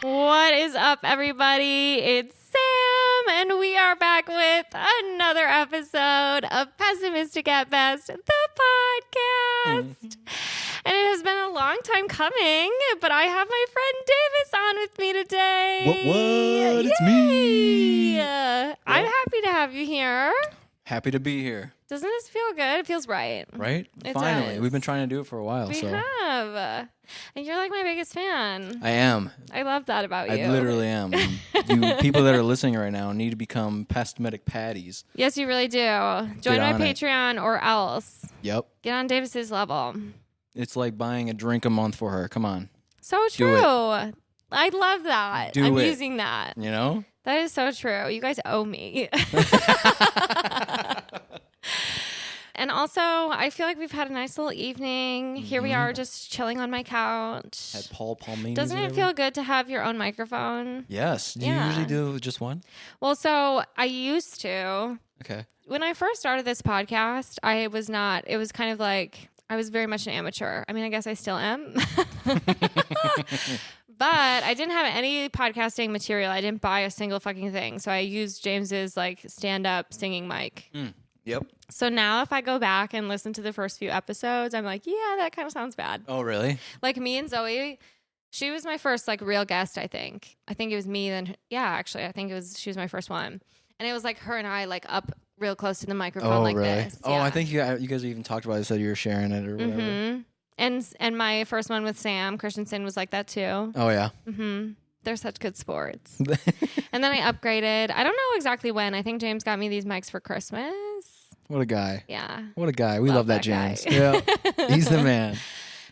What is up, everybody? It's Sam, and we are back with another episode of Pessimistic at Best, the podcast. And it has been a long time coming, but I have my friend Davis on with me today. What? It's me. I'm happy to have you here. Happy to be here. Doesn't this feel good? It feels right. Right? It Finally. does. We've been trying to do it for a while. We have. And you're like my biggest fan. I am. I love that about you. I literally am. You people that are listening right now need to become pessimistic patties. Yes, you really do. Join my Patreon or else. Yep. Get on Davis's level. It's like buying a drink a month for her. Come on. So true. I love that. I'm using that. You know? That is so true. You guys owe me. And also, I feel like we've had a nice little evening. Here we are just chilling on my couch. At Paul Palmini. Doesn't it feel good to have your own microphone? Yes. Do you usually do just one? Well, so I used to. Okay. When I first started this podcast, I was not. It was kind of like I was very much an amateur. I mean, I guess I still am. But I didn't have any podcasting material. I didn't buy a single fucking thing. So I used James's like stand-up singing mic. Yep. So now if I go back and listen to the first few episodes, I'm like, yeah, that kind of sounds bad. Oh, really? Like me and Zoe, she was my first like real guest, I think. I think it was me then. Yeah, actually, I think she was my first one. And it was like her and I like up real close to the microphone like really? this. Oh, yeah. I think you guys even talked about it. Said you were sharing it or whatever. Mm-hmm. And my first one with Sam Christensen was like that too. Oh, yeah. Mm-hmm. They're such good sports. And then I upgraded. I don't know exactly when. I think James got me these mics for Christmas. What a guy. Yeah. What a guy. We love that James. Yeah. He's the man.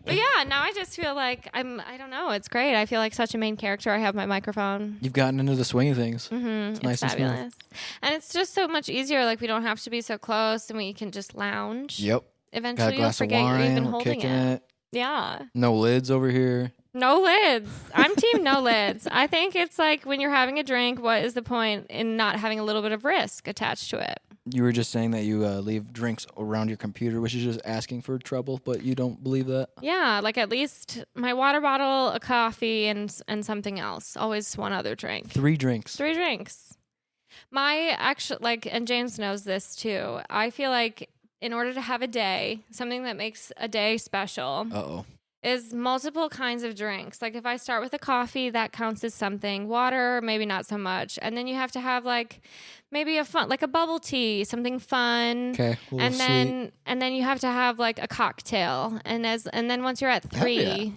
But yeah, now I just feel like I don't know. It's great. I feel like such a main character. I have my microphone. You've gotten into the swing of things. Mm-hmm. It's nice fabulous. and smooth. And it's just so much easier. Like we don't have to be so close and we can just lounge. Yep. Eventually Got a you'll glass of forget wine. you're even We're holding kicking it. it. Yeah. No lids over here. No lids. I'm team no lids. I think it's like when you're having a drink, what is the point in not having a little bit of risk attached to it? You were just saying that you leave drinks around your computer, which is just asking for trouble, but you don't believe that? Yeah, like at least my water bottle, a coffee, and something else. Always one other drink. 3 drinks. 3 drinks. My actual, like, and James knows this too. I feel like in order to have a day, something that makes a day special Uh-oh. is multiple kinds of drinks. Like if I start with a coffee, that counts as something. Water, maybe not so much. And then you have to have like maybe a fun, like a bubble tea, something fun. Okay. And then you have to have like a cocktail. And then once you're at 3,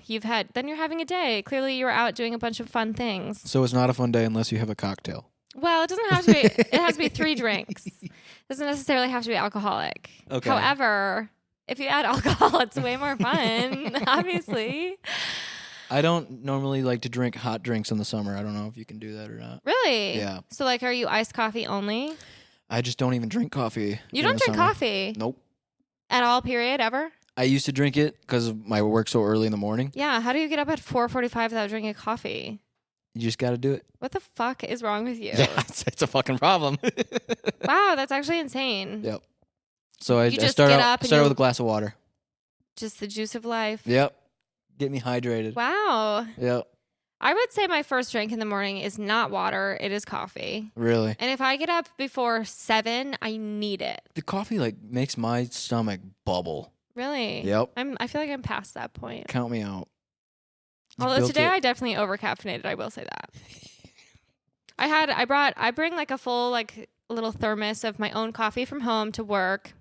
then you're having a day. Clearly you were out doing a bunch of fun things. So it's not a fun day unless you have a cocktail. Well, it doesn't have to be. It has to be 3 drinks. It doesn't necessarily have to be alcoholic. Okay. However, if you add alcohol, it's way more fun, obviously. I don't normally like to drink hot drinks in the summer. I don't know if you can do that or not. Really? Yeah. So, like, are you iced coffee only? I just don't even drink coffee. You don't drink coffee? Nope. At all, period, ever? I used to drink it because of my work so early in the morning. Yeah. How do you get up at 4:45 without drinking coffee? You just got to do it. What the fuck is wrong with you? Yeah, it's a fucking problem. Wow, that's actually insane. Yep. So I just start get out up and with you- a glass of water. Just the juice of life. Yep. Get me hydrated. Wow. Yep. I would say my first drink in the morning is not water. It is coffee. Really? And if I get up before 7, I need it. The coffee like makes my stomach bubble. Really? Yep. I feel like I'm past that point. Count me out. You Although built today it. I definitely over caffeinated. I will say that. I bring like a full like little thermos of my own coffee from home to work.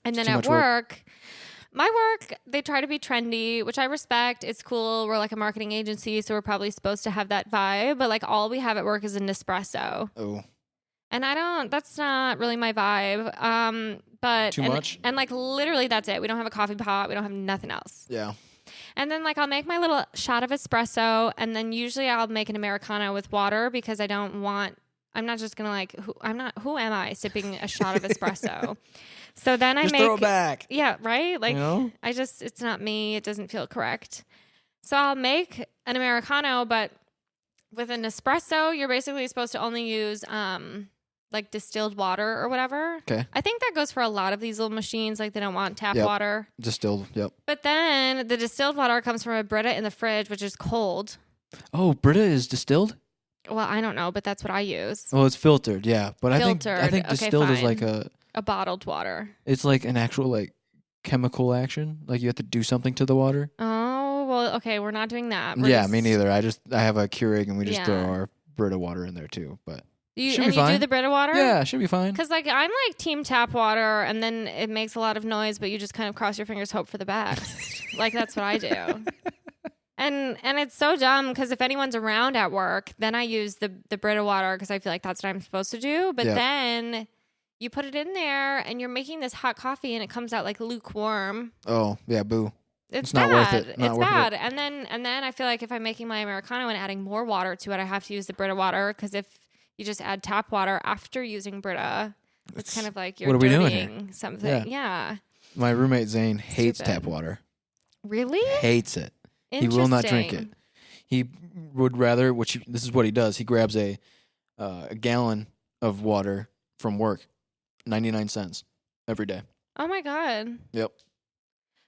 And then at work, my work, they try to be trendy, which I respect. It's cool. We're like a marketing agency, so we're probably supposed to have that vibe. But like all we have at work is an espresso. Oh. And that's not really my vibe. But Too much? And like literally that's it. We don't have a coffee pot. We don't have nothing else. Yeah. And then like I'll make my little shot of espresso, and then usually I'll make an Americano with water because I'm not just gonna like who am I sipping a shot of espresso? So then I just make throw it back. Yeah, right? Like you know? it's not me. It doesn't feel correct. So I'll make an Americano, but with an espresso, you're basically supposed to only use like distilled water or whatever. Okay. I think that goes for a lot of these little machines. Like they don't want tap Yep. water. Distilled. Yep. But then the distilled water comes from a Brita in the fridge, which is cold. Oh, Brita is distilled? Well, I don't know, but that's what I use. Well, it's filtered, yeah. But I think Filtered. Okay, distilled is fine. like A bottled water. it's like an actual like chemical action. Like you have to do something to the water. Oh, well, okay, we're not doing that. Yeah, me neither. I have a Keurig and we just throw Yeah. our Brita water in there too. But You, should and be you do fine. the Brita water? Yeah, should be fine. Because, like, I'm like team tap water, and then it makes a lot of noise, but you just kind of cross your fingers, hope for the best. Like, that's what I do. And it's so dumb because if anyone's around at work, then I use the Brita water because I feel like that's what I'm supposed to do. But Yep. then you put it in there, and you're making this hot coffee, and it comes out like lukewarm. Oh, yeah, boo. It's not bad. worth it. Not It's worth bad. And then I feel like if I'm making my Americano and adding more water to it, I have to use the Brita water because if you just add tap water after using Brita, it's kind of like you're what are we doing dirtying something. Yeah. My roommate Zane hates Stupid. tap water. Really? Hates it. He will not drink it. Interesting. He would rather, this is what he does. He grabs a gallon of water from work, 99 cents every day. Oh my God. Yep.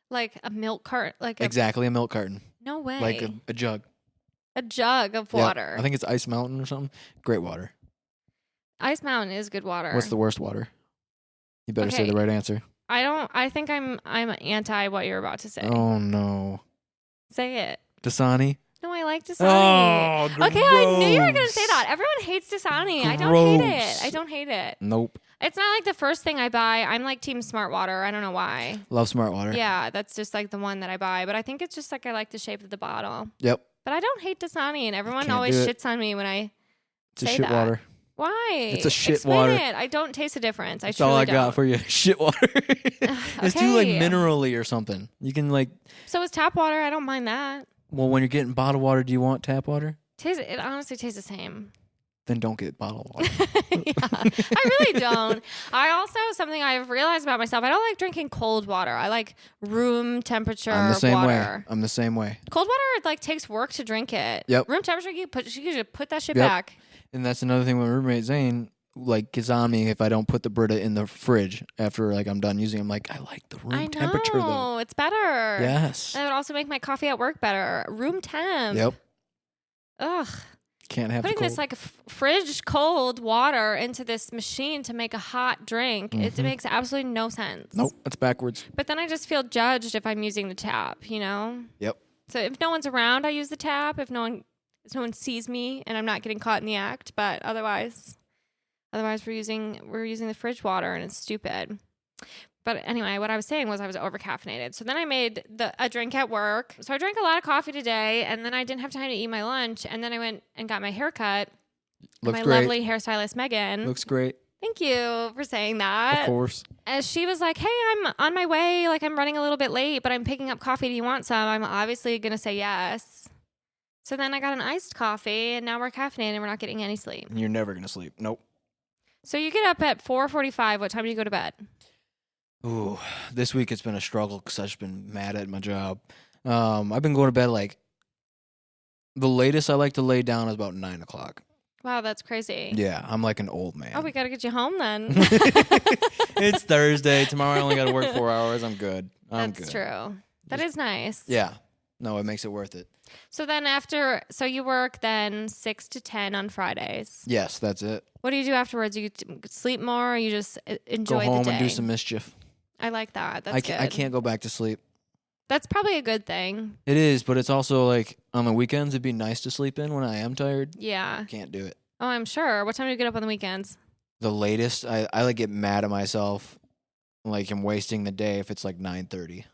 Like a milk cart. Like Exactly a milk carton. No way. Like a jug. a jug of Yep. water. I think it's Ice Mountain or something. Great water. Ice Mountain is good water. What's the worst water? You better say Okay. the right answer. I think I'm anti what you're about to say. Oh, no. Say it. Dasani? No, I like Dasani. Oh, Okay, I knew you were going to gross. say that. Everyone hates Dasani. I don't hate Gross. it. I don't hate it. Nope. It's not like the first thing I buy. I'm like Team Smart Water. I don't know why. Love Smart Water. Yeah, that's just like the one that I buy. But I think it's just like I like the shape of the bottle. Yep. But I don't hate Dasani, and everyone Can't always do it. shits on me when I It's a say shit that. water. Why? It's a shit Explain water. It. I don't taste a difference. That's truly all I don't. got for you. Shit water. It's too like Okay. minerally or something. You can like, So is tap water. I don't mind that. well, when you're getting bottled water, do you want tap water? It honestly tastes the same. Then don't get bottled water. Yeah, I really don't. I also, something I've realized about myself, I don't like drinking cold water. I like room temperature I'm the same water. way. I'm the same way. Cold water, like, takes work to drink it. Yep. Room temperature, you should put that shit Yep. back. And that's another thing with my roommate Zane, like gets on me if I don't put the Brita in the fridge after like I'm done using it. I'm like, I like the room I temperature though. know. It's better. Yes. And it would also make my coffee at work better. Room temp. Yep. Ugh. Can't have Putting the cold. this like fridge cold water into this machine to make a hot drink, it makes absolutely no sense. Nope, that's backwards. But then I just feel judged if I'm using the tap, you know? Yep. So if no one's around, I use the tap. If no one sees me and I'm not getting caught in the act, but otherwise we're using the fridge water and it's stupid. But anyway, what I was saying was I was overcaffeinated. So then I made a drink at work. So I drank a lot of coffee today, and then I didn't have time to eat my lunch. And then I went and got my hair cut. Looks My great. lovely hairstylist, Megan. Looks great. Thank you for saying that. Of course. As she was like, hey, I'm on my way. Like, I'm running a little bit late, but I'm picking up coffee. Do you want some? I'm obviously going to say yes. So then I got an iced coffee, and now we're caffeinated, and we're not getting any sleep. You're never gonna sleep. Nope. So you get up at 4:45. What time do you go to bed? Ooh, this week it's been a struggle because I've just been mad at my job. I've been going to bed like the latest I like to lay down is about 9 o'clock. Wow, that's crazy. Yeah, I'm like an old man. Oh, we got to get you home then. It's Thursday. Tomorrow I only got to work 4 hours. I'm good. That's good. true. That is nice. Yeah. No, it makes it worth it. So then so you work then 6 to 10 on Fridays. Yes, that's it. What do you do afterwards? You sleep more or you just enjoy Go home the day? and do some mischief. I like that. That's good. I can't go back to sleep. That's probably a good thing. It is, but it's also like on the weekends it'd be nice to sleep in when I am tired. Yeah. Can't do it. Oh, I'm sure. What time do you get up on the weekends? The latest, I like get mad at myself, like I'm wasting the day if it's like 9:30.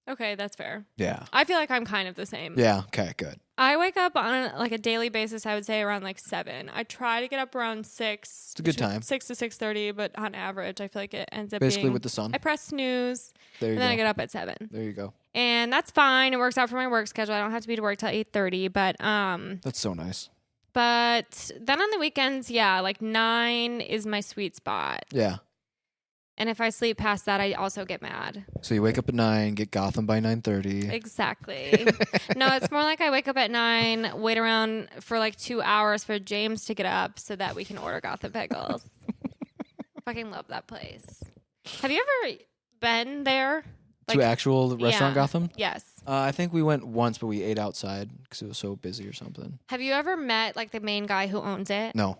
Okay, that's fair. Yeah. I feel like I'm kind of the same. Yeah. Okay. Good. I wake up on a daily basis, I would say around like 7. I try to get up around 6. It's a good time. 6 to 6:30, but on average, I feel like it ends up Basically being... with the sun. I press snooze, There you and go. then I get up at 7. There you go. And that's fine. It works out for my work schedule. I don't have to be to work till 8:30, but That's so nice. But then on the weekends, yeah, like 9 is my sweet spot. Yeah. And if I sleep past that, I also get mad. So you wake up at 9, get Gotham by 9:30. Exactly. No, it's more like I wake up at 9, wait around for like 2 hours for James to get up so that we can order Gotham pickles. fucking love that place. Have you ever been there? To actual restaurant Gotham? Yes. I think we went once, but we ate outside because it was so busy or something. Have you ever met like the main guy who owns it? No.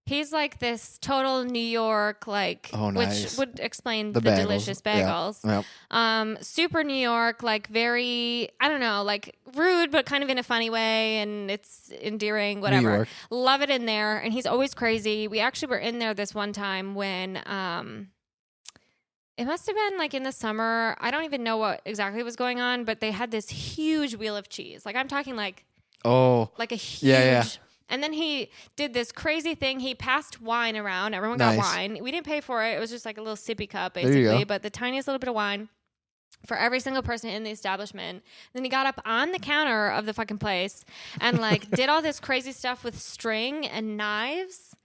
He's like this total New York, like, nice. which would explain the bagels. delicious bagels. Yep. Super New York, like very, I don't know, like rude, but kind of in a funny way. And it's endearing, whatever. New York. Love it in there. And he's always crazy. We actually were in there this one time when, it must have been like in the summer. I don't even know what exactly was going on, but they had this huge wheel of cheese. Like I'm talking like a huge. Yeah. And then he did this crazy thing. He passed wine around. Everyone Nice. got wine. We didn't pay for it. It was just like a little sippy cup, There you basically, go. but the tiniest little bit of wine for every single person in the establishment. Then he got up on the counter of the fucking place and like did all this crazy stuff with string and knives.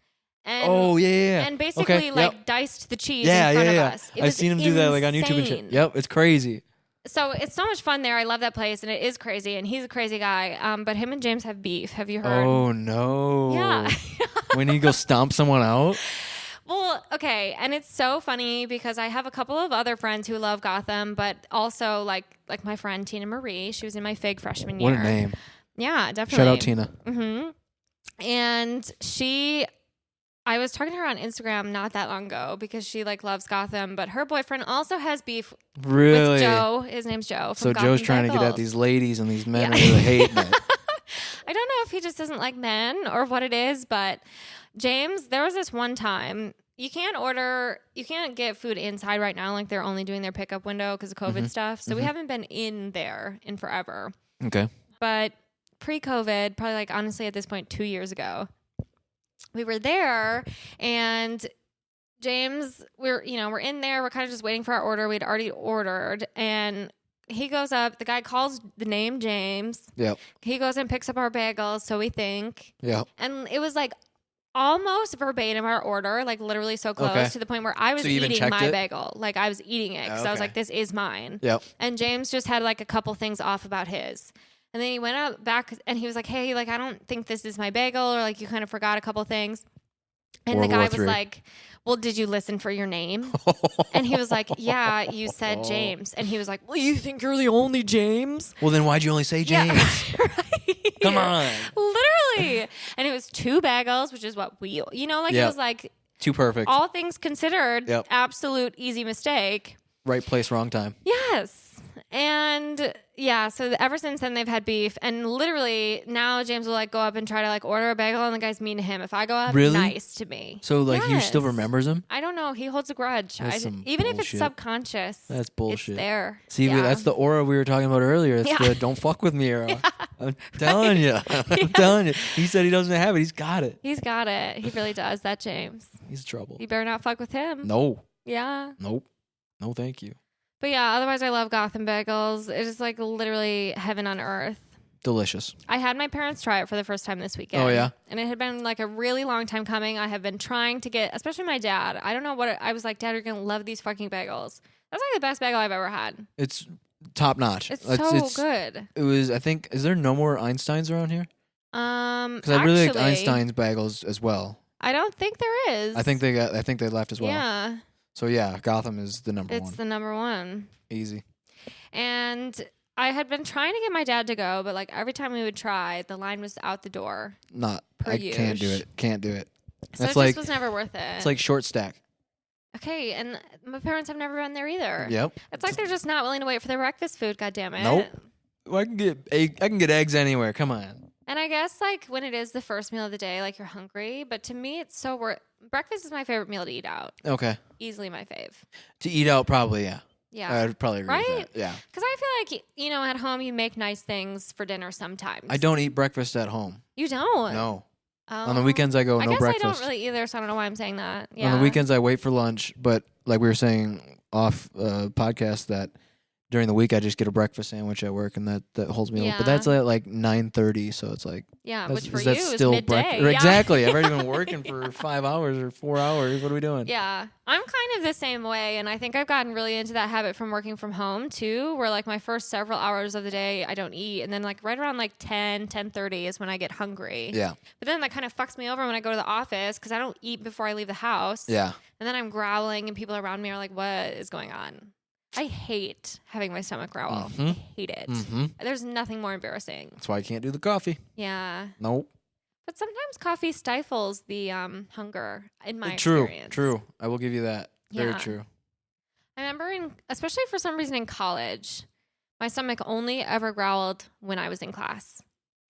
And, And basically diced the cheese in front of us. I've seen him do that like on YouTube and shit. Yep, it's crazy. So it's so much fun there. I love that place, and it is crazy, and he's a crazy guy. But him and James have beef. Have you heard? Oh, no. Yeah. When he goes stomp someone out? Well, okay, and it's so funny because I have a couple of other friends who love Gotham, but also like my friend Tina Marie. She was in my FIG freshman year. What a name. Yeah, definitely. Shout out Tina. Mm-hmm. And I was talking to her on Instagram not that long ago because she like loves Gotham, but her boyfriend also has beef Really? with Joe. His name's Joe. So Gotham Joe's trying to get Bagels. at these ladies, and these men are really hating it. I don't know if he just doesn't like men or what it is, but James, there was this one time you can't get food inside right now. Like they're only doing their pickup window because of COVID stuff. So we haven't been in there in forever. Okay. But pre-COVID, probably like honestly at this point 2 years ago, we were there and James, we're in there. We're kind of just waiting for our order. We'd already ordered and he goes up. The guy calls the name James. Yep. He goes and picks up our bagels. So we think. Yep. And it was like almost verbatim our order, like literally so close to the point where I was eating my bagel. Like I was eating it because I was like, this is mine. Yep. And James just had like a couple things off about his. And then he went up back and he was like, hey, like, I don't think this is my bagel, or like you kind of forgot a couple things. And the guy was like, well, did you listen for your name? And he was like, yeah, you said James. And he was like, well, you think you're the only James? Well, then why'd you only say James? Yeah, right. Come on. Literally. And it was 2 bagels, which is what it was like. Too perfect. All things considered, absolute easy mistake. Right place, wrong time. Yes. And yeah, so ever since then they've had beef, and literally now James will like go up and try to like order a bagel, and the guy's mean to him. If I go up, nice to me. So like he still remembers him? I don't know. He holds a grudge. Even if it's subconscious, that's bullshit. It's there. See, that's the aura we were talking about earlier. It's the don't fuck with me era. I'm telling you. I'm telling you. He said he doesn't have it. He's got it. He's got it. He really does. That James. He's in trouble. You better not fuck with him. No. Yeah. Nope. No, thank you. But yeah, otherwise I love Gotham bagels. It is like literally heaven on earth. Delicious. I had my parents try it for the first time this weekend. Oh, yeah? And it had been like a really long time coming. I have been trying to get, especially my dad. I don't know I was like, Dad, you're going to love these fucking bagels. That's like the best bagel I've ever had. It's top notch. It's so good. It was, I think, is there no more Einsteins around here? Because I really liked Einstein's bagels as well. I don't think there is. I think they left as well. Yeah. So yeah, Gotham is the number one. It's the number one. Easy. And I had been trying to get my dad to go, but like every time we would try, the line was out the door. Can't do it. Can't do it. So it just was never worth it. It's like short stack. Okay, and my parents have never been there either. Yep. It's like they're just not willing to wait for their breakfast food, goddammit. Nope. Well, I can get eggs anywhere. Come on. And I guess like when it is the first meal of the day, like you're hungry, but to me it's so worth. Breakfast is my favorite meal to eat out. Okay. Easily my fave. To eat out, probably, yeah. Yeah. I'd probably agree with that. Yeah. Because I feel like, at home you make nice things for dinner sometimes. I don't eat breakfast at home. You don't? No. On the weekends I go no breakfast. I don't really either, so I don't know why I'm saying that. Yeah. On the weekends I wait for lunch, but like we were saying off podcast that during the week I just get a breakfast sandwich at work, and that holds me over. But Yeah. that's at like 9:30, so it's like Yeah, that's, which for is you that is still midday. breakfast? Yeah. Exactly. I've already been working for 5 hours or 4 hours. What are we doing? Yeah, I'm kind of the same way, and I think I've gotten really into that habit from working from home too, where like my first several hours of the day I don't eat, and then like right around like 10:30 is when I get hungry. Yeah. But then that kind of fucks me over when I go to the office because I don't eat before I leave the house. Yeah. And then I'm growling, and people around me are like, "What is going on?" I hate having my stomach growl. Mhm. I hate it. Mm-hmm. There's nothing more embarrassing. That's why I can't do the coffee. Yeah. Nope. But sometimes coffee stifles the hunger in my True. experience. True. I will give you that. Very Yeah. true. I remember, especially for some reason in college, my stomach only ever growled when I was in class.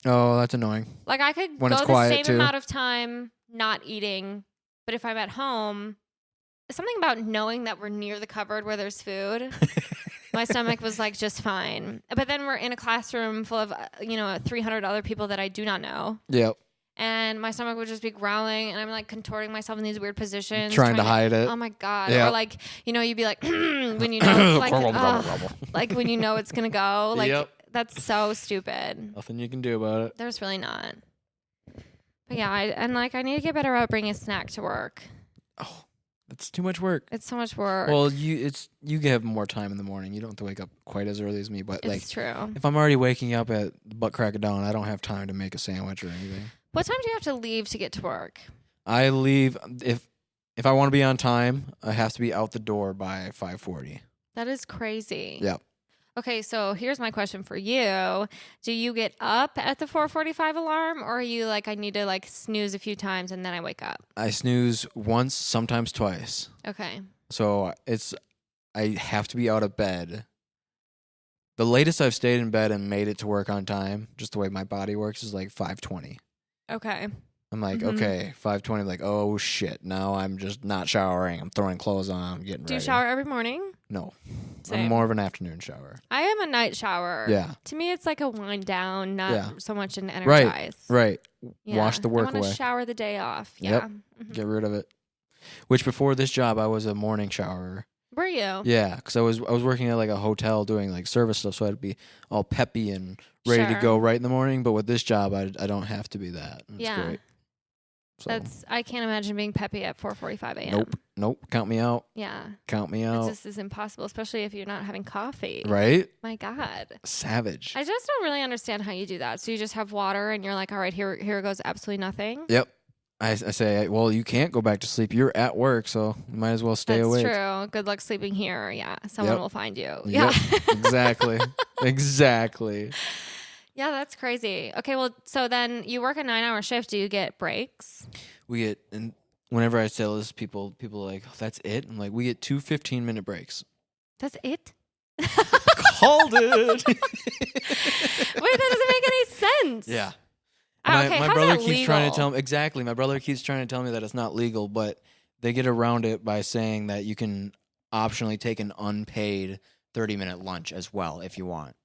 Oh, that's annoying. Like I could When go it's the quiet, same too. amount of time not eating, but if I'm at home, something about knowing that we're near the cupboard where there's food. My stomach was like just fine. But then we're in a classroom full of 300 other people that I do not know. Yep. And my stomach would just be growling, and I'm like contorting myself in these weird positions. Trying to hide it. Oh my God. Yeah. Or like, you'd be like, when you know, like, like when you know it's going to go. Like, Yep. that's so stupid. Nothing you can do about it. There's really not. But yeah, I need to get better about bringing a snack to work. Oh, that's too much work. It's so much work. Well, you have more time in the morning. You don't have to wake up quite as early as me. But like, it's true. if I'm already waking up at butt crack of dawn, I don't have time to make a sandwich or anything. What time do you have to leave to get to work? I leave if I want to be on time. I have to be out the door by 5:40. That is crazy. Yep. Okay, so here's my question for you. Do you get up at the 4:45 alarm, or are you like, I need to like snooze a few times and then I wake up? I snooze once, sometimes twice. Okay. So I have to be out of bed. The latest I've stayed in bed and made it to work on time, just the way my body works, is like 5:20. Okay. I'm like, okay, 5:20. Like, oh shit! Now I'm just not showering. I'm throwing clothes on. I'm getting ready. Do you shower every morning? No, Same. I'm more of an afternoon shower. I am a night shower. Yeah. To me, it's like a wind down, not Yeah. so much an energize. Right. Yeah. Wash the work I want away. to shower the day off. Yep. Yeah. Mhm. Get rid of it. Which before this job, I was a morning showerer. Were you? Yeah, because I was working at like a hotel doing like service stuff, so I'd be all peppy and ready to Sure. go right in the morning. But with this job, I don't have to be that. It's Yeah. great. So, I can't imagine being peppy at 4:45 a.m. Nope. Count me out. Yeah. Count me It out. just is impossible, especially if you're not having coffee. Right? My God. Savage. I just don't really understand how you do that. So you just have water and you're like, all right, here goes absolutely nothing. Yep. I say, well, you can't go back to sleep. You're at work, so you might as well stay That's awake. true. Good luck sleeping here. Yeah. Someone Yep. will find you. Yep. Yeah. Exactly. Exactly. Yeah, that's crazy. Okay, well, so then you work a 9-hour shift. Do you get breaks? We get, and whenever I tell this, people are like, oh, that's it? I'm like, we get 2 15-minute breaks. That's it? Called it. Wait, that doesn't make any sense. Yeah. Okay, My how's brother that keeps legal? trying to tell me exactly. My brother keeps trying to tell me that it's not legal, but they get around it by saying that you can optionally take an unpaid 30-minute lunch as well if you want.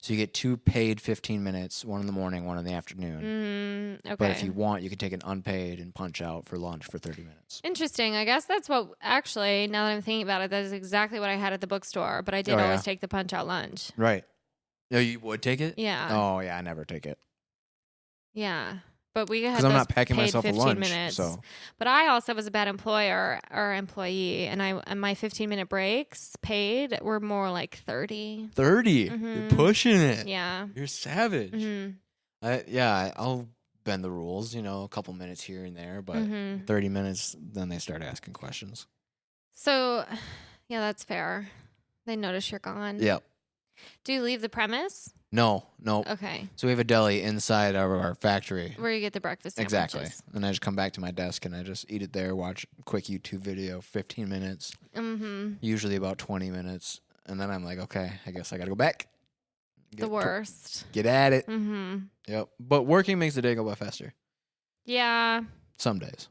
So you get 2 paid 15 minutes, one in the morning, one in the afternoon. Okay. But if you want, you can take an unpaid and punch out for lunch for 30 minutes. Interesting. I guess that's what, actually, now that I'm thinking about it, that is exactly what I had at the bookstore, but I did Oh, yeah. always take the punch out lunch. Right. No, you would take it? Yeah. Oh, yeah, I never take it. Yeah. But we had Because I'm those not packing paid myself a 15 lunch. minutes. So But I also was a bad employer or employee, and my 15-minute breaks paid were more like 30. 30. Mhm. You're pushing it. Yeah. You're savage. Mhm. I'll bend the rules, a couple minutes here and there, but Mhm. 30 minutes, then they start asking questions. So, yeah, that's fair. They notice you're gone. Yep. Do you leave the premise? No. Okay. So we have a deli inside our factory. Where you get the breakfast sandwiches. Exactly. And I just come back to my desk and I just eat it there, watch a quick YouTube video, 15 minutes, Mm-hmm. usually about 20 minutes. And then I'm like, okay, I guess I got to go back. The worst. Get at it. Mm-hmm. Yep. But working makes the day go by faster. Yeah. Some days.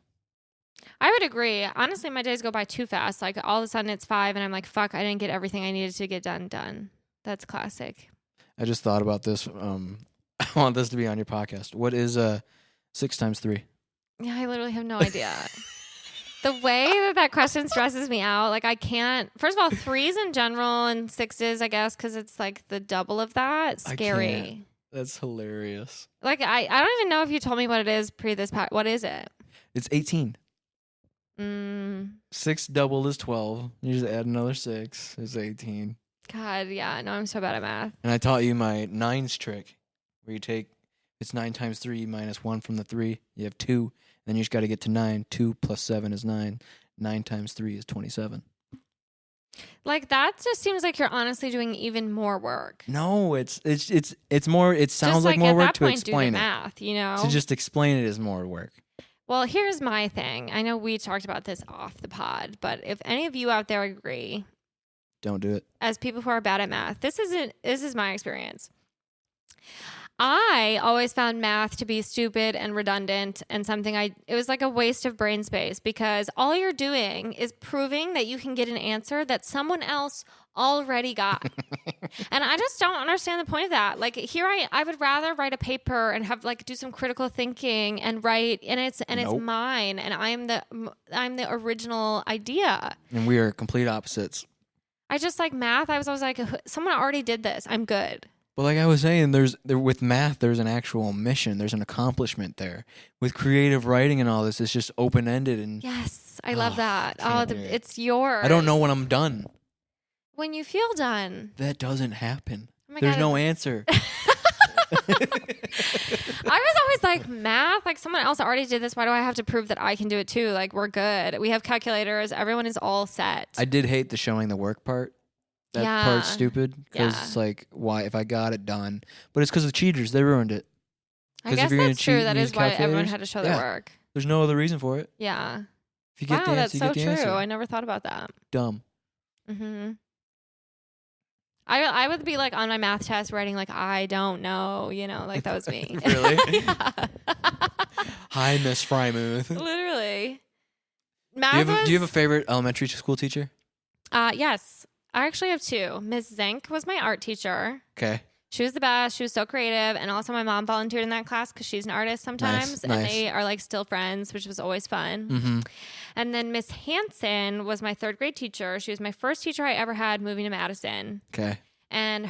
I would agree. Honestly, my days go by too fast. Like, all of a sudden it's 5 and I'm like, fuck, I didn't get everything I needed to get done. That's classic. I just thought about this. I want this to be on your podcast. What is 6 times 3? Yeah, I literally have no idea. The way that question stresses me out, like I can't. First of all, 3s in general and 6s, I guess, because it's like the double of that. Scary. That's hilarious. Like I don't even know if you told me what it is pre this. What is it? It's 18. 6 doubled is 12. You just add another 6. It's 18. God, yeah. No, I'm so bad at math. And I taught you my nines trick, where you take it's 9 times 3 minus 1 from the 3. You have 2. Then you just got to get to 9. 2 plus 7 is 9. 9 times 3 is 27. Like that just seems like you're honestly doing even more work. No, it's more. It sounds just like more work at that to point, explain do the it. math, you know. To just explain it is more work. Well, here's my thing. I know we talked about this off the pod, but if any of you out there agree, don't do it. As people who are bad at math, this is my experience. I always found math to be stupid and redundant and something it was like a waste of brain space because all you're doing is proving that you can get an answer that someone else already got. And I just don't understand the point of that. Like here I would rather write a paper and have like do some critical thinking and write it's mine and I'm the original idea. And we are complete opposites. I just like math. I was always like someone already did this. I'm good. But like I was saying, with math, there's an actual mission. There's an accomplishment there. With creative writing and all this, it's just open-ended. And yes, I love that. It's yours. I don't know when I'm done. When you feel done. That doesn't happen. Oh There's no answer. I was always like, math? Like someone else already did this. Why do I have to prove that I can do it too? Like we're good. We have calculators. Everyone is all set. I did hate the showing the work part. That part's stupid because it's like, why if I got it done? But it's because of the cheaters. They ruined it. I guess that's true. That is why everyone had to show their work. There's no other reason for it. Yeah. If you get the answer, that's so you get the true. answer. I never thought about that. Dumb. Mm-hmm. I would be like on my math test writing like I don't know, like that was me. Really? Yeah. Hi, Miss Frymuth. Literally. Do you have a favorite elementary school teacher? Yes. I actually have 2. Miss Zink was my art teacher. Okay. She was the best. She was so creative. And also my mom volunteered in that class because she's an artist sometimes. Nice. And they are like still friends, which was always fun. Mm-hmm. And then Miss Hanson was my 3rd grade teacher. She was my first teacher I ever had moving to Madison. Okay. And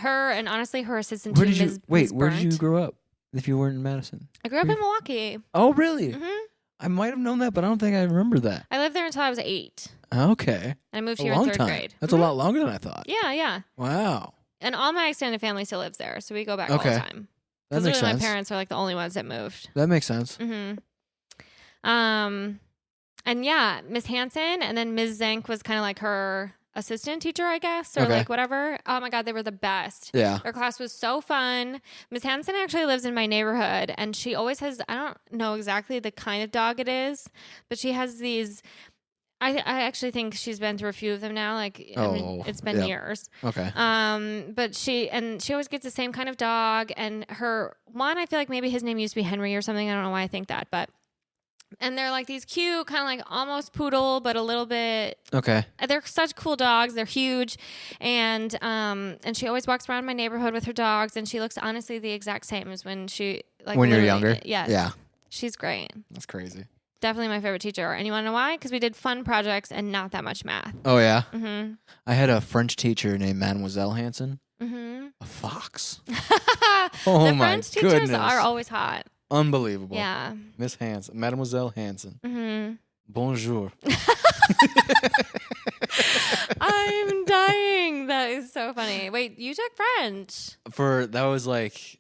honestly, her assistant Where too, did you where did you Burnt. grow up if you weren't in Madison? I grew up in Milwaukee. Oh, really? Mm-hmm. I might have known that, but I don't think I remember that. I lived there until I was 8. Okay. I moved A here in long 3rd time. grade. That's a lot longer than I thought. Yeah. Wow. And all my extended family still lives there, so we go back all the time. That makes really sense. My parents are like the only ones that moved. That makes sense. Mm-hmm. And yeah, Miss Hanson, and then Ms. Zank was kind of like her assistant teacher, I guess, or like whatever. Oh my God, they were the best. Yeah. Their class was so fun. Miss Hanson actually lives in my neighborhood, and she always has, I don't know exactly the kind of dog it is, but she has these, I actually think she's been through a few of them now. Like, I mean, it's been years. Okay. But she always gets the same kind of dog, and her one, I feel like maybe his name used to be Henry or something. I don't know why I think that, but. And they're like these cute, kind of like almost poodle, but a little bit. Okay. They're such cool dogs. They're huge, and she always walks around my neighborhood with her dogs, and she looks honestly the exact same as when she like when you're younger. Yes. Yeah. She's great. That's crazy. Definitely my favorite teacher. And you want to know why? Because we did fun projects and not that much math. Oh yeah. Mm-hmm. I had a French teacher named Mademoiselle Hanson. Mm-hmm. A fox. Oh the my French teachers goodness. are always hot. Unbelievable. Yeah. Miss Hanson. Mademoiselle Hanson. Mm-hmm. Bonjour. I'm dying. That is so funny. Wait, you took French? That was like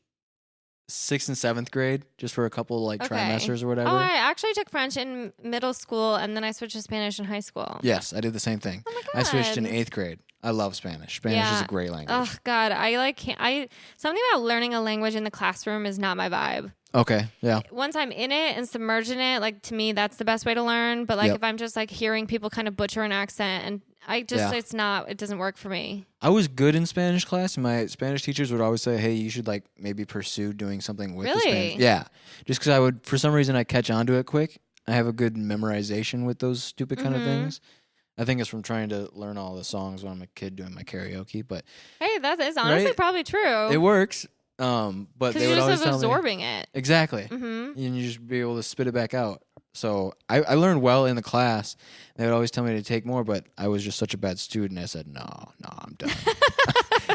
6th and 7th grade, just for a couple like trimesters or whatever. Oh, I actually took French in middle school, and then I switched to Spanish in high school. Yes, I did the same thing. Oh my God. I switched in 8th grade. I love Spanish. Spanish is a great language. Oh God, something about learning a language in the classroom is not my vibe. Okay, yeah. Once I'm in it and submerged in it, like to me, that's the best way to learn. But like if I'm just like hearing people kind of butcher an accent, and it doesn't work for me. I was good in Spanish class, and my Spanish teachers would always say, "Hey, you should like maybe pursue doing something with the Spanish." Yeah, just because for some reason, I catch on to it quick. I have a good memorization with those stupid kind of things. I think it's from trying to learn all the songs when I'm a kid doing my karaoke. But hey, that is honestly probably true. It works. But Because they you're would always just tell me absorbing it. exactly, Mm-hmm. and you just be able to spit it back out. So I learned well in the class. They would always tell me to take more, but I was just such a bad student. I said, no, I'm done.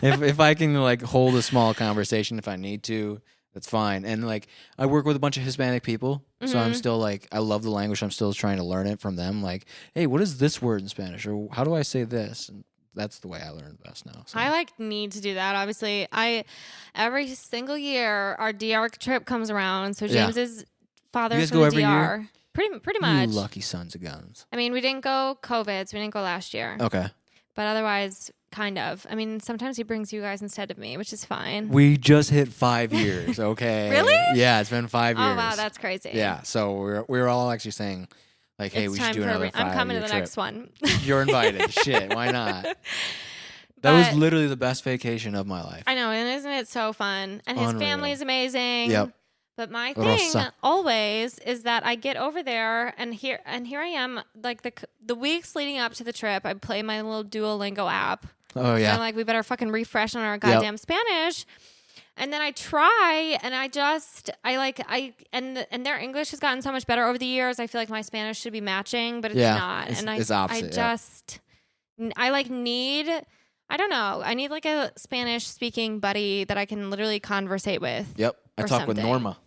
if I can like hold a small conversation if I need to, that's fine. And like I work with a bunch of Hispanic people, so I'm still like I love the language. I'm still trying to learn it from them. Like, hey, what is this word in Spanish, or how do I say this? And that's the way I learn best now. So. I like need to do that. Obviously, every single year our DR trip comes around. So Yeah. James's father's You guys from go the every DR. year? Pretty much. You lucky sons of guns. I mean, we didn't go COVID, so we didn't go last year. Okay. But otherwise, kind of. I mean, sometimes he brings you guys instead of me, which is fine. We just hit 5 years. Okay. Really? Yeah, it's been 5 years. Oh wow, that's crazy. Yeah. So we're all actually saying, like, hey, It's we should time do for another 5 I'm coming to the trip. next one. You're invited. Shit, why not? That was literally the best vacation of my life. I know, and isn't it so fun? And his Unreal. family is amazing. Yep. But my thing Rosa. always is that I get over there and here I am like the weeks leading up to the trip. I play my little Duolingo app. Oh And yeah. I'm like, we better fucking refresh on our goddamn Spanish. And then I try, and and their English has gotten so much better over the years. I feel like my Spanish should be matching, but it's not. It's opposite. I don't know. I need like a Spanish speaking buddy that I can literally conversate with. Yep. I or talk with something. Norma.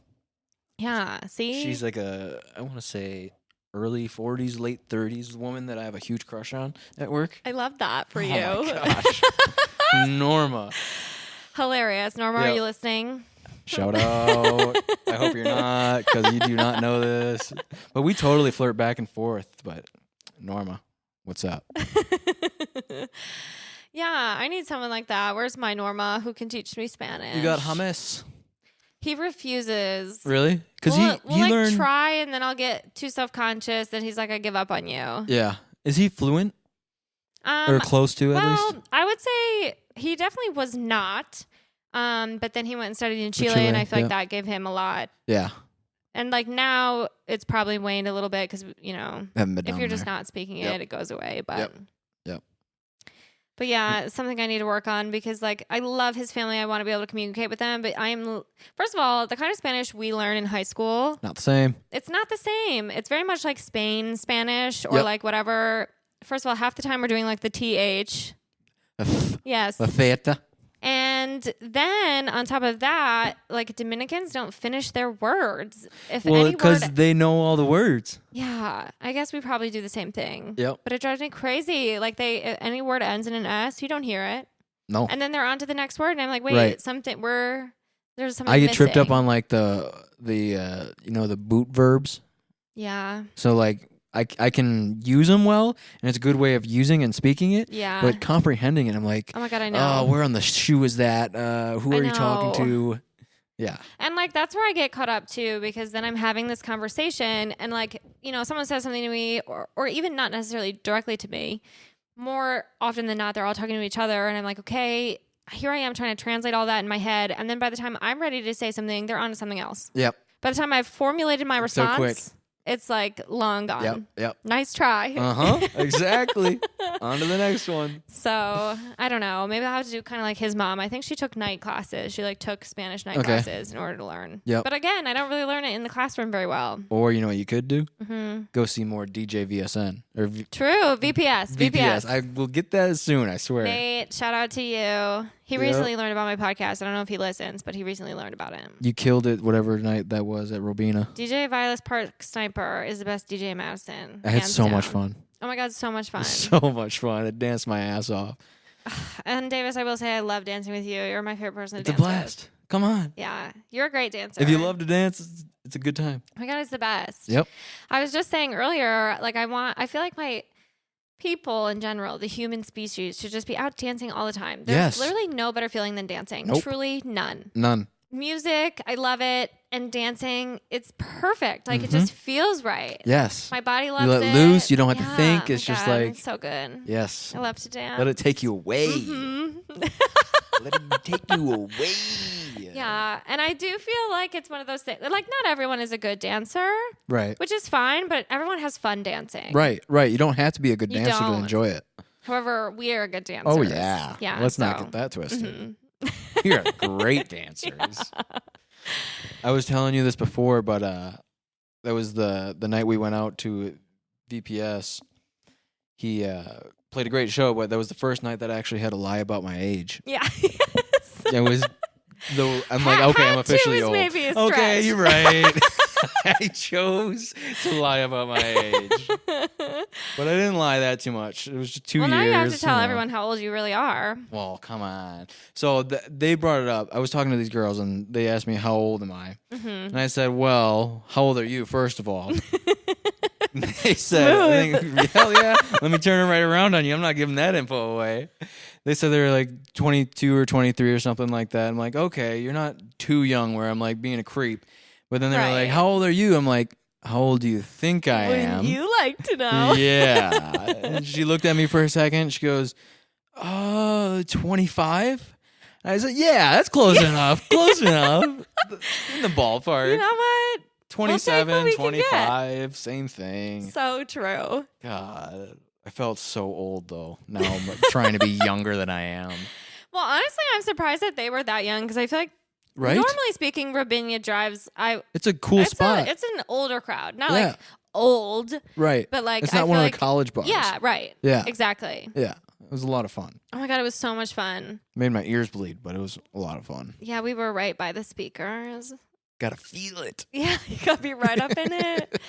Yeah. See, She's like I want to say early 40s, late 30s woman that I have a huge crush on at work. I love that for Oh you. my gosh. Norma. Hilarious. Norma, are Yep. you listening? Shout out. I hope you're not, because you do not know this. But we totally flirt back and forth. But Norma, what's up? Yeah, I need someone like that. Where's my Norma who can teach me Spanish? You got hummus. He refuses. Really? Because we'll he like learned. try, and then I'll get too self-conscious, and he's like, I give up on you. Yeah. Is he fluent or close to at least? Well, I would say he definitely was not. But then he went and studied in Chile, Chile, and I feel yeah. like that gave him a lot. Yeah. And like now, it's probably waned a little bit because Haven't been if down you're just there. not speaking Yep. it goes away. But Yep. But yeah, it's something I need to work on because like I love his family. I want to be able to communicate with them. But first of all, the kind of Spanish we learn in high school, Not the same. it's not the same. It's very much like Spain Spanish or Yep. like whatever. First of all, half the time we're doing like the TH. Yes. La feta. And then on top of that, like Dominicans don't finish their words. If Well, any because word, they know all the words. yeah, I guess we probably do the same thing. Yep. But it drives me crazy. Like any word ends in an S, you don't hear it. No. And then they're on to the next word, and I'm like, wait, Right. there's something I get tripped up missing. on like the boot verbs. Yeah, So like I can use them well, and it's a good way of using and speaking it. yeah. But comprehending it, I'm like, Oh my God, I know. oh, where on the shoe is that? Who I are you talking know. to? Yeah. And like that's where I get caught up too, because then I'm having this conversation, and like someone says something to me, or even not necessarily directly to me. More often than not, they're all talking to each other, and I'm like, okay, here I am trying to translate all that in my head, and then by the time I'm ready to say something, they're on to something else. Yep. By the time I've formulated my So response, quick. it's like long gone. Yep. Yep. Nice try. Exactly. On to the next one. So I don't know. Maybe I'll have to do kind of like his mom. I think she took night classes. She like took Spanish night Okay. classes in order to learn. Yep. But again, I don't really learn it in the classroom very well. Or you know what you could do? Mm-hmm. Go see more DJ VSN or True. VPS. VPS. I will get that soon. I swear. Nate, shout out to you. He Yep. recently learned about my podcast. I don't know if he listens, but he recently learned about it. You killed it. Whatever night that was at Robina. DJ Violet Park Sniper is the best DJ in Madison. I had hands so much down. fun. Oh my God, so much fun. So much fun. I danced my ass off. And Davis, I will say I love dancing with you. You're my favorite person to It's a dance blast. with. Come on. Yeah, you're a great dancer. If you love to dance, it's a good time. Oh my God, it's the best. Yep. I was just saying earlier, like I feel like my people in general, the human species, should just be out dancing all the time. There's Yes. literally no better feeling than dancing. Nope. Truly none. None. Music, I love it. And dancing, it's perfect. Like it just feels right. Yes. My body loves You it. let loose. You don't have to Yeah, think. oh my It's just God, like, it's so good. yes. I love to dance. Let it take you away. Mhm. Let it take you away. Yeah, and I do feel like it's one of those things. Like not everyone is a good dancer, Right. which is fine, but everyone has fun dancing. Right. Right. You don't have to be a good You dancer to don't. enjoy it. However, we are good dancers. Oh, yeah. Yeah. Let's not so- get that twisted. Mhm. You're great dancers. I was telling you this before, but that was the night we went out to VPS. He played a great show, but that was the first night that I actually had to lie about my age. Yeah. It was. I'm like, okay, I'm officially old. Maybe a Okay, stretch. you're right. I chose to lie about my age, but I didn't lie that too much. It was just 2 years. Well, now you have to tell know. everyone how old you really are. Well, come on. So they brought it up. I was talking to these girls, and they asked me, how old am I? Mm-hmm. And I said, well, how old are you, first of all? They said, hell yeah, let me turn it right around on you. I'm not giving that info away. They said they were like 22 or 23 or something like that. I'm like, okay, you're not too young where I'm like being a creep. But then they were like, how old are you? I'm like, how old do you think I am? Would you like to know? Yeah. And she looked at me for a second. She goes, 25? I said, yeah, that's close enough. Close enough. In the ballpark. You know what? 27, 25, same thing. So true. God, I felt so old, though. Now I'm trying to be younger than I am. Well, honestly, I'm surprised that they were that young because I feel like, right? Normally speaking, Rabinia drives. It's a cool spot. It's an older crowd, not like old, right? But like it's not one of the college bars. Yeah, right. Yeah, exactly. Yeah, it was a lot of fun. Oh my God, it was so much fun. Made my ears bleed, but it was a lot of fun. Yeah, we were right by the speakers. Gotta feel it. Yeah, you gotta be right up in it.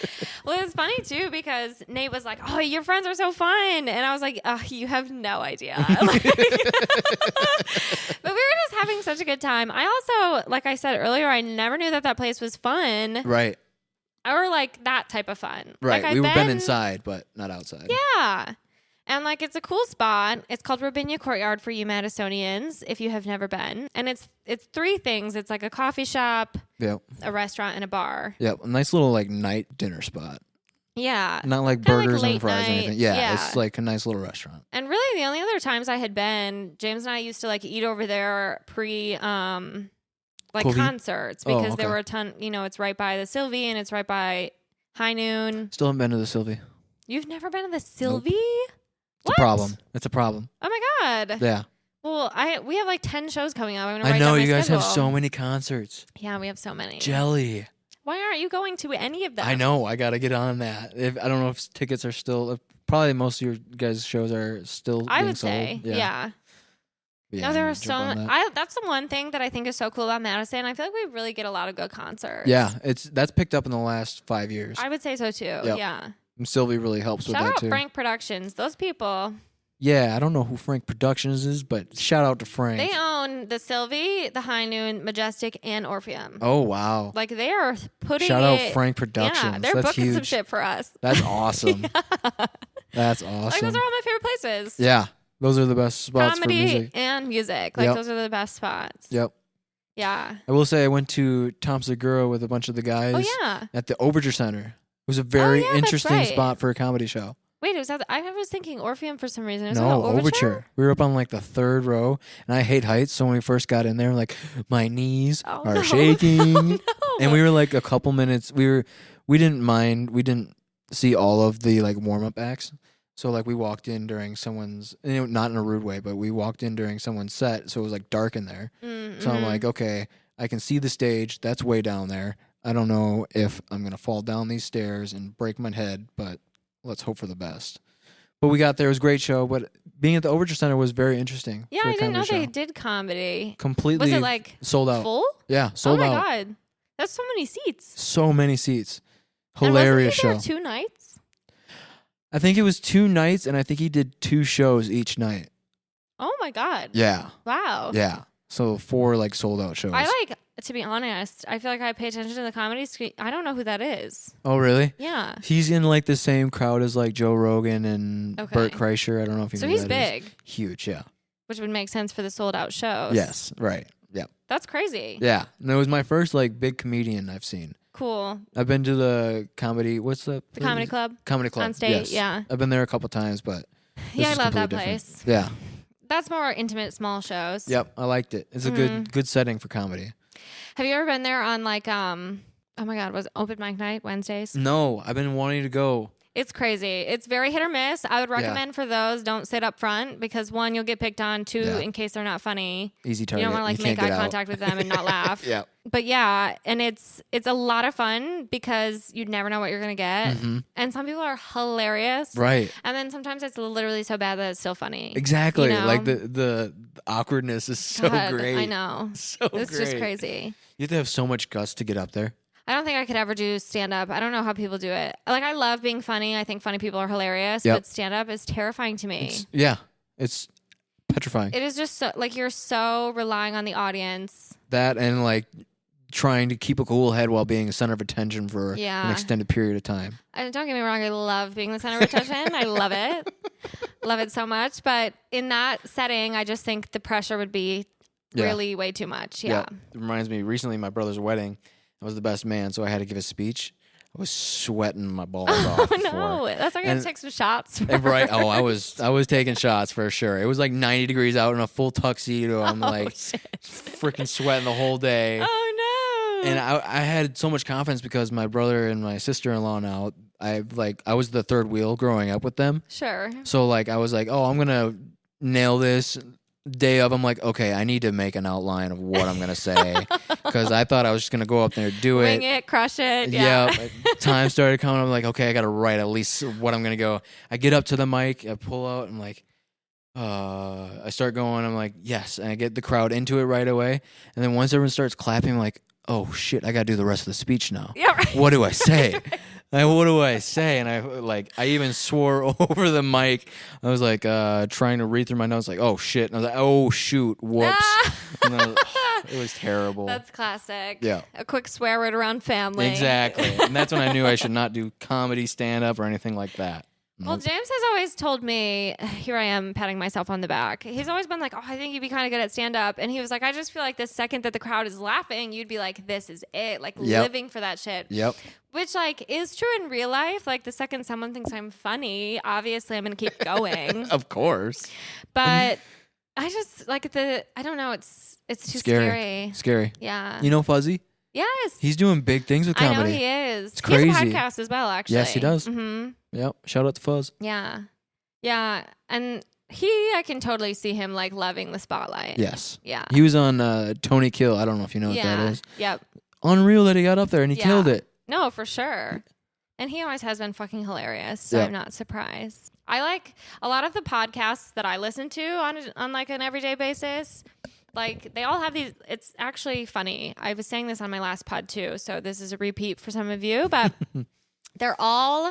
Well, it was funny too because Nate was like, "Oh, your friends are so fun," and I was like, "Oh, you have no idea." But we were just having such a good time. I also, like I said earlier, I never knew that place was fun, right? Or like that type of fun, right? Like, We've been inside, but not outside. Yeah. And like it's a cool spot. It's called Rabinia Courtyard for you Madisonians if you have never been. And it's three things. It's like a coffee shop, yep, a restaurant, and a bar. Yep, a nice little like night dinner spot. Yeah. Not like Kinda burgers like and fries or night. anything. Yeah, it's like a nice little restaurant. And really the only other times I had been, James and I used to like eat over there pre like COVID? concerts because there were a ton, it's right by the Sylvie and it's right by High Noon. Still haven't been to the Sylvie. You've never been to the Sylvie? Nope. What? It's a problem. It's a problem. Oh my God. Yeah. Well, we have like 10 shows coming up. I know you guys have so many concerts. Yeah, we have so many. Jelly. Why aren't you going to any of them? I know. I got to get on that. I don't know if tickets are still. Probably most of your guys' shows are still. I being would sold. say, yeah. No, there are so. That's the one thing that I think is so cool about Madison. I feel like we really get a lot of good concerts. Yeah, that's picked up in the last 5 years. I would say so too. Yep. Yeah. And Sylvie really helps with that Shout too. out Frank Productions. Those people. Yeah, I don't know who Frank Productions is, but shout out to Frank. They own the Sylvie, the High Noon, Majestic, and Orpheum. Oh wow! Like they are putting. Shout out Frank Productions. Yeah, they're That's booking huge. some shit for us. That's awesome. That's awesome. Like those are all my favorite places. Yeah, those are the best spots Comedy for music. and music. Like those are the best spots. Yep. Yeah. I will say I went to Tom Segura with a bunch of the guys. Oh yeah. At the Overture Center. It was a very interesting spot for a comedy show. Wait, I was thinking Orpheum for some reason. No, Overture. We were up on like the third row, and I hate heights. So when we first got in there, like my knees are shaking, no. And we were like a couple minutes. We didn't mind. We didn't see all of the like warm up acts. So like we walked in during someone's, not in a rude way, but we walked in during someone's set, so it was like dark in there. Mm-hmm. So I'm like, okay, I can see the stage. That's way down there. I don't know if I'm gonna fall down these stairs and break my head, but let's hope for the best. But we got there. It was a great show. But being at the Overture Center was very interesting. Yeah, I didn't know they did comedy. Completely. Was it like sold out? Full? Yeah, sold out. Oh my God, that's so many seats. So many seats. Hilarious show. And wasn't he there 2 nights? I think it was 2 nights, and I think he did 2 shows each night. Oh my God. Yeah. Wow. Yeah. So 4 like sold out shows. To be honest, I feel like I pay attention to the comedy screen. I don't know who that is. Oh, really? Yeah. He's in like the same crowd as like Joe Rogan and Bert Kreischer. I don't know if you know who he's that is. big. Huge, yeah. Which would make sense for the sold out shows. Yes, right. Yeah. That's crazy. Yeah. And it was my first like big comedian I've seen. Cool. I've been to the comedy. What's the Comedy Club? Comedy Club. On stage, yes. yeah. I've been there a couple times, but yeah, I love that different. place. Yeah. That's more intimate, small shows. Yep, I liked it. It's a good setting for comedy. Have you ever been there on like oh my God, was it open mic night Wednesdays? No, I've been wanting to go. It's crazy. It's very hit or miss. I would recommend for those, don't sit up front because one, you'll get picked on. Two, in case they're not funny. Easy target. You don't want to make eye contact with them and not laugh. Yeah. But yeah, and it's a lot of fun because you never know what you're going to get. Mm-hmm. And some people are hilarious. Right. And then sometimes it's literally so bad that it's still funny. Exactly. You know? Like the awkwardness is so God, great. I know. It's just crazy. You have to have so much guts to get up there. I don't think I could ever do stand-up. I don't know how people do it. Like, I love being funny. I think funny people are hilarious. Yep. But stand-up is terrifying to me. It's petrifying. It is just so, like, you're so relying on the audience. That and, like, trying to keep a cool head while being a center of attention for an extended period of time. And don't get me wrong, I love being the center of attention. I love it. Love it so much. But in that setting, I just think the pressure would be really way too much. Yeah. It reminds me, recently, my brother's wedding, I was the best man, so I had to give a speech. I was sweating my balls off. Oh, no. That's not going to take some shots. Right. Oh, I was taking shots for sure. It was like 90 degrees out in a full tuxedo. I'm freaking sweating the whole day. Oh, no. And I had so much confidence because my brother and my sister-in-law now, I was the third wheel growing up with them. Sure. So like I was like, oh, I'm going to nail this. Day of, I'm like, okay, I need to make an outline of what I'm gonna say because I thought I was just gonna go up there, do Wing it, crush it. Yeah. Time started coming. I'm like, okay, I gotta write at least what I'm gonna go. I get up to the mic, I pull out, I'm like, I start going. I'm like, yes, and I get the crowd into it right away. And then once everyone starts clapping, I'm like, oh shit, I gotta do the rest of the speech now. Yeah. Right. What do I say? What do I say? And I even swore over the mic. I was like trying to read through my notes, like, oh shit. And I was like, oh shoot, whoops. And it was terrible. That's classic. Yeah. A quick swear word around family. Exactly. And that's when I knew I should not do comedy, stand up, or anything like that. Well, James has always told me, here I am patting myself on the back. He's always been like, oh, I think you'd be kind of good at stand-up. And he was like, I just feel like the second that the crowd is laughing, you'd be like, this is it. Like living for that shit. Yep. Which like is true in real life. Like the second someone thinks I'm funny, obviously I'm going to keep going. Of course. But I just like I don't know. It's too scary. Scary. Yeah. You know Fuzzy? Yes. He's doing big things with comedy. I know he is. It's crazy. He has a podcast as well, actually. Yes, he does. Mm-hmm. Yep. Shout out to Fuzz. Yeah. Yeah. And I can totally see him like loving the spotlight. Yes. Yeah. He was on Tony Kill. I don't know if you know what that is. Yep. Unreal that he got up there and he killed it. No, for sure. And he always has been fucking hilarious. So I'm not surprised. I like a lot of the podcasts that I listen to on like an everyday basis. Like they all have these. It's actually funny. I was saying this on my last pod too. So this is a repeat for some of you, but they're all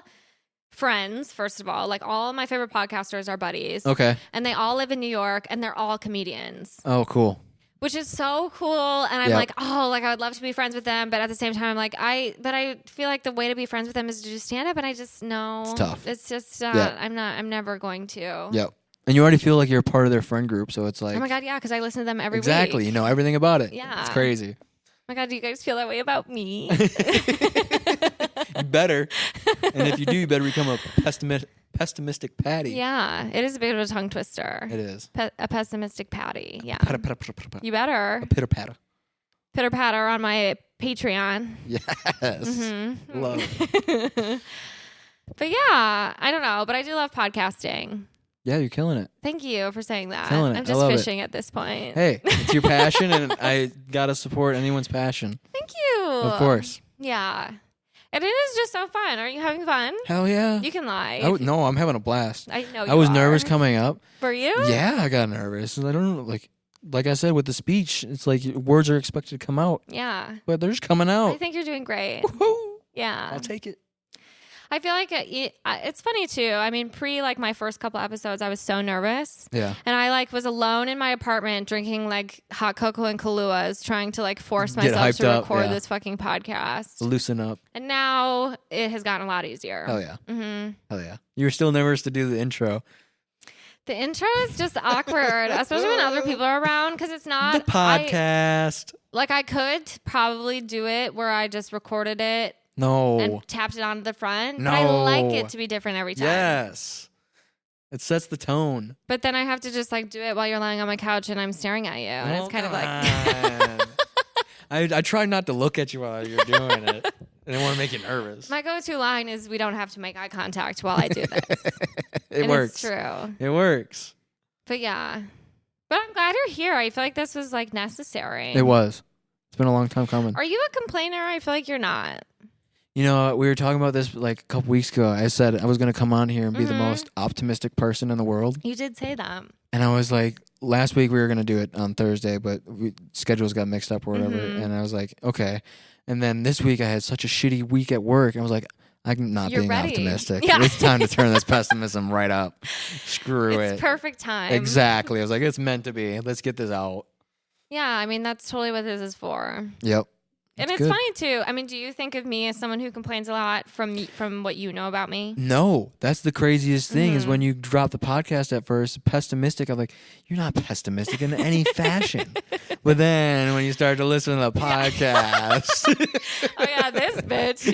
friends. First of all, like all of my favorite podcasters are buddies. Okay. And they all live in New York and they're all comedians. Oh, cool. Which is so cool. And I'm like, oh, like I would love to be friends with them. But at the same time, I'm like, I feel like the way to be friends with them is to do stand up. And I just know it's tough. It's just, I'm never going to. Yep. And you already feel like you're a part of their friend group. So it's like, oh my God, yeah. Because I listen to them every week. Exactly. You know everything about it. Yeah. It's crazy. Oh my God, do you guys feel that way about me? You better. And if you do, you better become a pessimistic Patty. Yeah. It is a bit of a tongue twister. It is. A pessimistic Patty. Yeah. You A better. pitter patter. Pitter patter on my Patreon. Yes. Mm-hmm. Love it. But yeah, I don't know. But I do love podcasting. Yeah, you're killing it. Thank you for saying that. Killing it. I'm just I love fishing at this point. Hey, it's your passion, and I gotta support anyone's passion. Thank you. Of course. Yeah. And it is just so fun. Are you having fun? Hell yeah. You can lie. No, I'm having a blast. I know you I was are. nervous coming up. Were you? Yeah, I got nervous. I don't know, like I said with the speech, it's like words are expected to come out. Yeah. But they're just coming out. I think you're doing great. Woo-hoo. Yeah. I'll take it. I feel like it's funny too. I mean, like my first couple episodes, I was so nervous. Yeah. And I was alone in my apartment drinking like hot cocoa and Kahlúas, trying to force myself to record this fucking podcast. Loosen up. And now it has gotten a lot easier. Hell yeah. Mm-hmm. Hell yeah. You were still nervous to do the intro. The intro is just awkward, especially when other people are around, because it's not the podcast. I could probably do it where I just recorded it. No. And tapped it onto the front. No. But I like it to be different every time. Yes. It sets the tone. But then I have to just do it while you're lying on my couch and I'm staring at you. And it's kind of like... I try not to look at you while you're doing it. didn't want to make you nervous. My go-to line is, "We don't have to make eye contact while I do this." It And works. It's true. It works. But yeah. But I'm glad you're here. I feel like this was like necessary. It was. It's been a long time coming. Are you a complainer? I feel like you're not. You know, we were talking about this like a couple weeks ago. I said I was going to come on here and be the most optimistic person in the world. You did say that. And I was like, last week we were going to do it on Thursday, but schedules got mixed up or whatever. And I was like, okay. And then this week I had such a shitty week at work. I was like, I'm not You're being ready. optimistic. Yeah. It's time to turn this pessimism right up. Screw it. It's perfect time. Exactly. I was like, it's meant to be. Let's get this out. Yeah, I mean, that's totally what this is for. Yep. And it's funny, too. I mean, do you think of me as someone who complains a lot from what you know about me? No, that's the craziest thing is when you drop the podcast at first, pessimistic. I'm like, you're not pessimistic in any fashion. But then when you start to listen to the podcast. Oh, yeah, this bitch,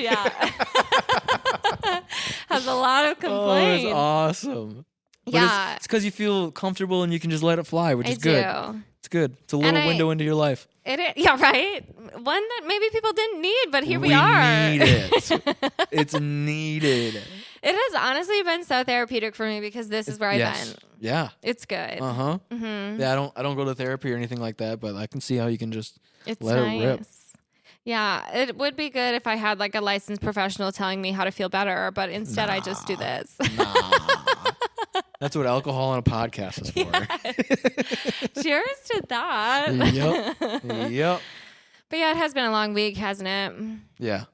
has a lot of complaints. Oh, that's awesome. But Yeah. It's because you feel comfortable and you can just let it fly, which is good. do. It's good. It's a little window into your life. It is, yeah, right? One that maybe people didn't need, but here we We are. need it. It's needed. It has honestly been so therapeutic for me because this is where I've been. Yeah. It's good. Uh-huh. Yeah, I don't go to therapy or anything like that, but I can see how you can just let nice. it rip. Yeah, it would be good if I had like a licensed professional telling me how to feel better, but instead I just do this. That's what alcohol on a podcast is for. Cheers to that. Yep. But yeah, it has been a long week, hasn't it? Yeah.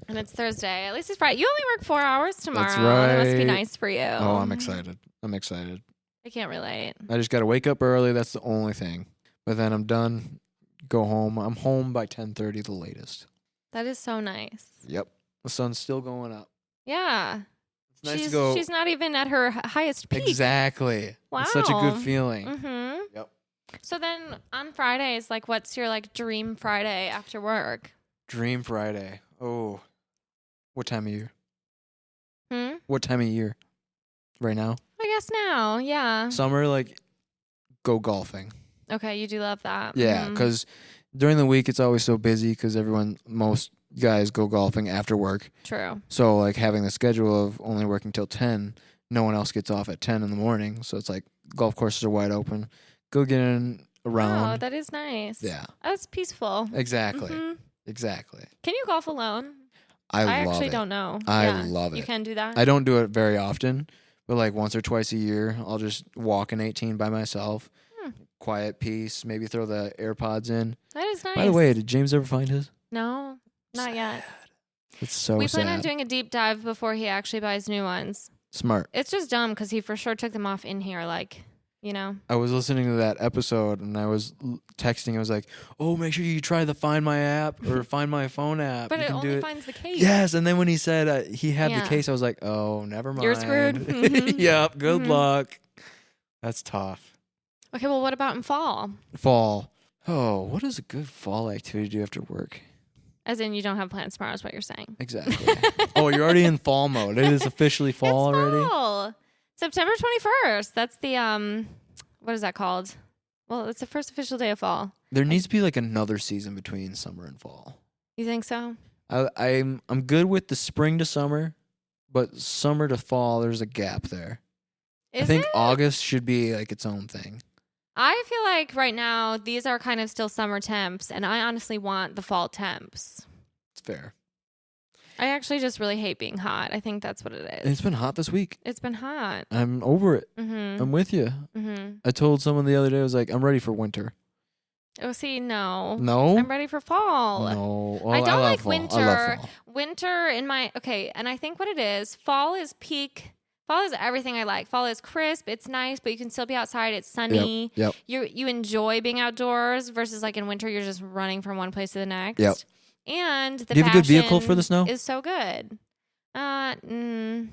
And it's Thursday. At least it's Friday. You only work 4 hours tomorrow. That's right. That must be nice for you. Oh, I'm excited. I can't relate. I just got to wake up early. That's the only thing. But then I'm done. Go home. I'm home by 10:30 the latest. That is so nice. Yep. The sun's still going up. Yeah. It's nice to go. She's not even at her highest peak. Exactly. Wow. It's such a good feeling. Mm-hmm. Yep. So then on Fridays, like, what's your like dream Friday after work? Dream Friday. Oh. What time of year? What time of year? Right now? I guess now, yeah. Summer, like, go golfing. Okay, you do love that. Yeah, because during the week it's always so busy because most guys go golfing after work. True. So, like, having the schedule of only working till 10, no one else gets off at 10 in the morning. So it's like golf courses are wide open. Go get in around. Oh, that is nice. Yeah. That's peaceful. Exactly. Mm-hmm. Exactly. Can you golf alone? I love actually it. don't know. I love it. You can do that? I don't do it very often, but like once or twice a year, I'll just walk an 18 by myself. Quiet piece, maybe throw the AirPods in. That is nice. By the way, did James ever find his? No, not yet. It's so We sad. plan on doing a deep dive before he actually buys new ones. Smart. It's just dumb because he for sure took them off in here, like, you know. I was listening to that episode and I was texting. I was like, "Oh, make sure you try the Find My app or Find My phone app." But you it can only do it. finds the case. Yes, and then when he said he had Yeah. the case, I was like, "Oh, never mind. You're screwed. Mhm. Yep. Good Mhm. luck." That's tough. Okay, well, what about in fall? Fall. Oh, what is a good fall activity to do after work? As in, you don't have plans tomorrow, is what you're saying. Exactly. Oh, you're already in fall mode. It is officially fall It's already. fall. September 21st. That's the what is that called? Well, it's the first official day of fall. There needs to be like another season between summer and fall. You think so? I'm good with the spring to summer, but summer to fall, there's a gap there. I think it? August should be like its own thing. I feel like right now these are kind of still summer temps, and I honestly want the fall temps. It's fair. I actually just really hate being hot. I think that's what it And is. it's been hot this week. It's been hot. I'm over it. Mm-hmm. I'm with you. Mm-hmm. I told someone the other day, I was like, I'm ready for winter. Oh, see, no. No? I'm ready for fall. No. Well, I don't love like fall. winter. I love fall. Winter in my and I think what it is, fall is peak. Fall is everything I like. Fall is crisp, it's nice, but you can still be outside. It's sunny. Yep. You enjoy being outdoors versus like in winter you're just running from one place to the next. Yep. And the Do you have a good vehicle for the fashion snow? is so good.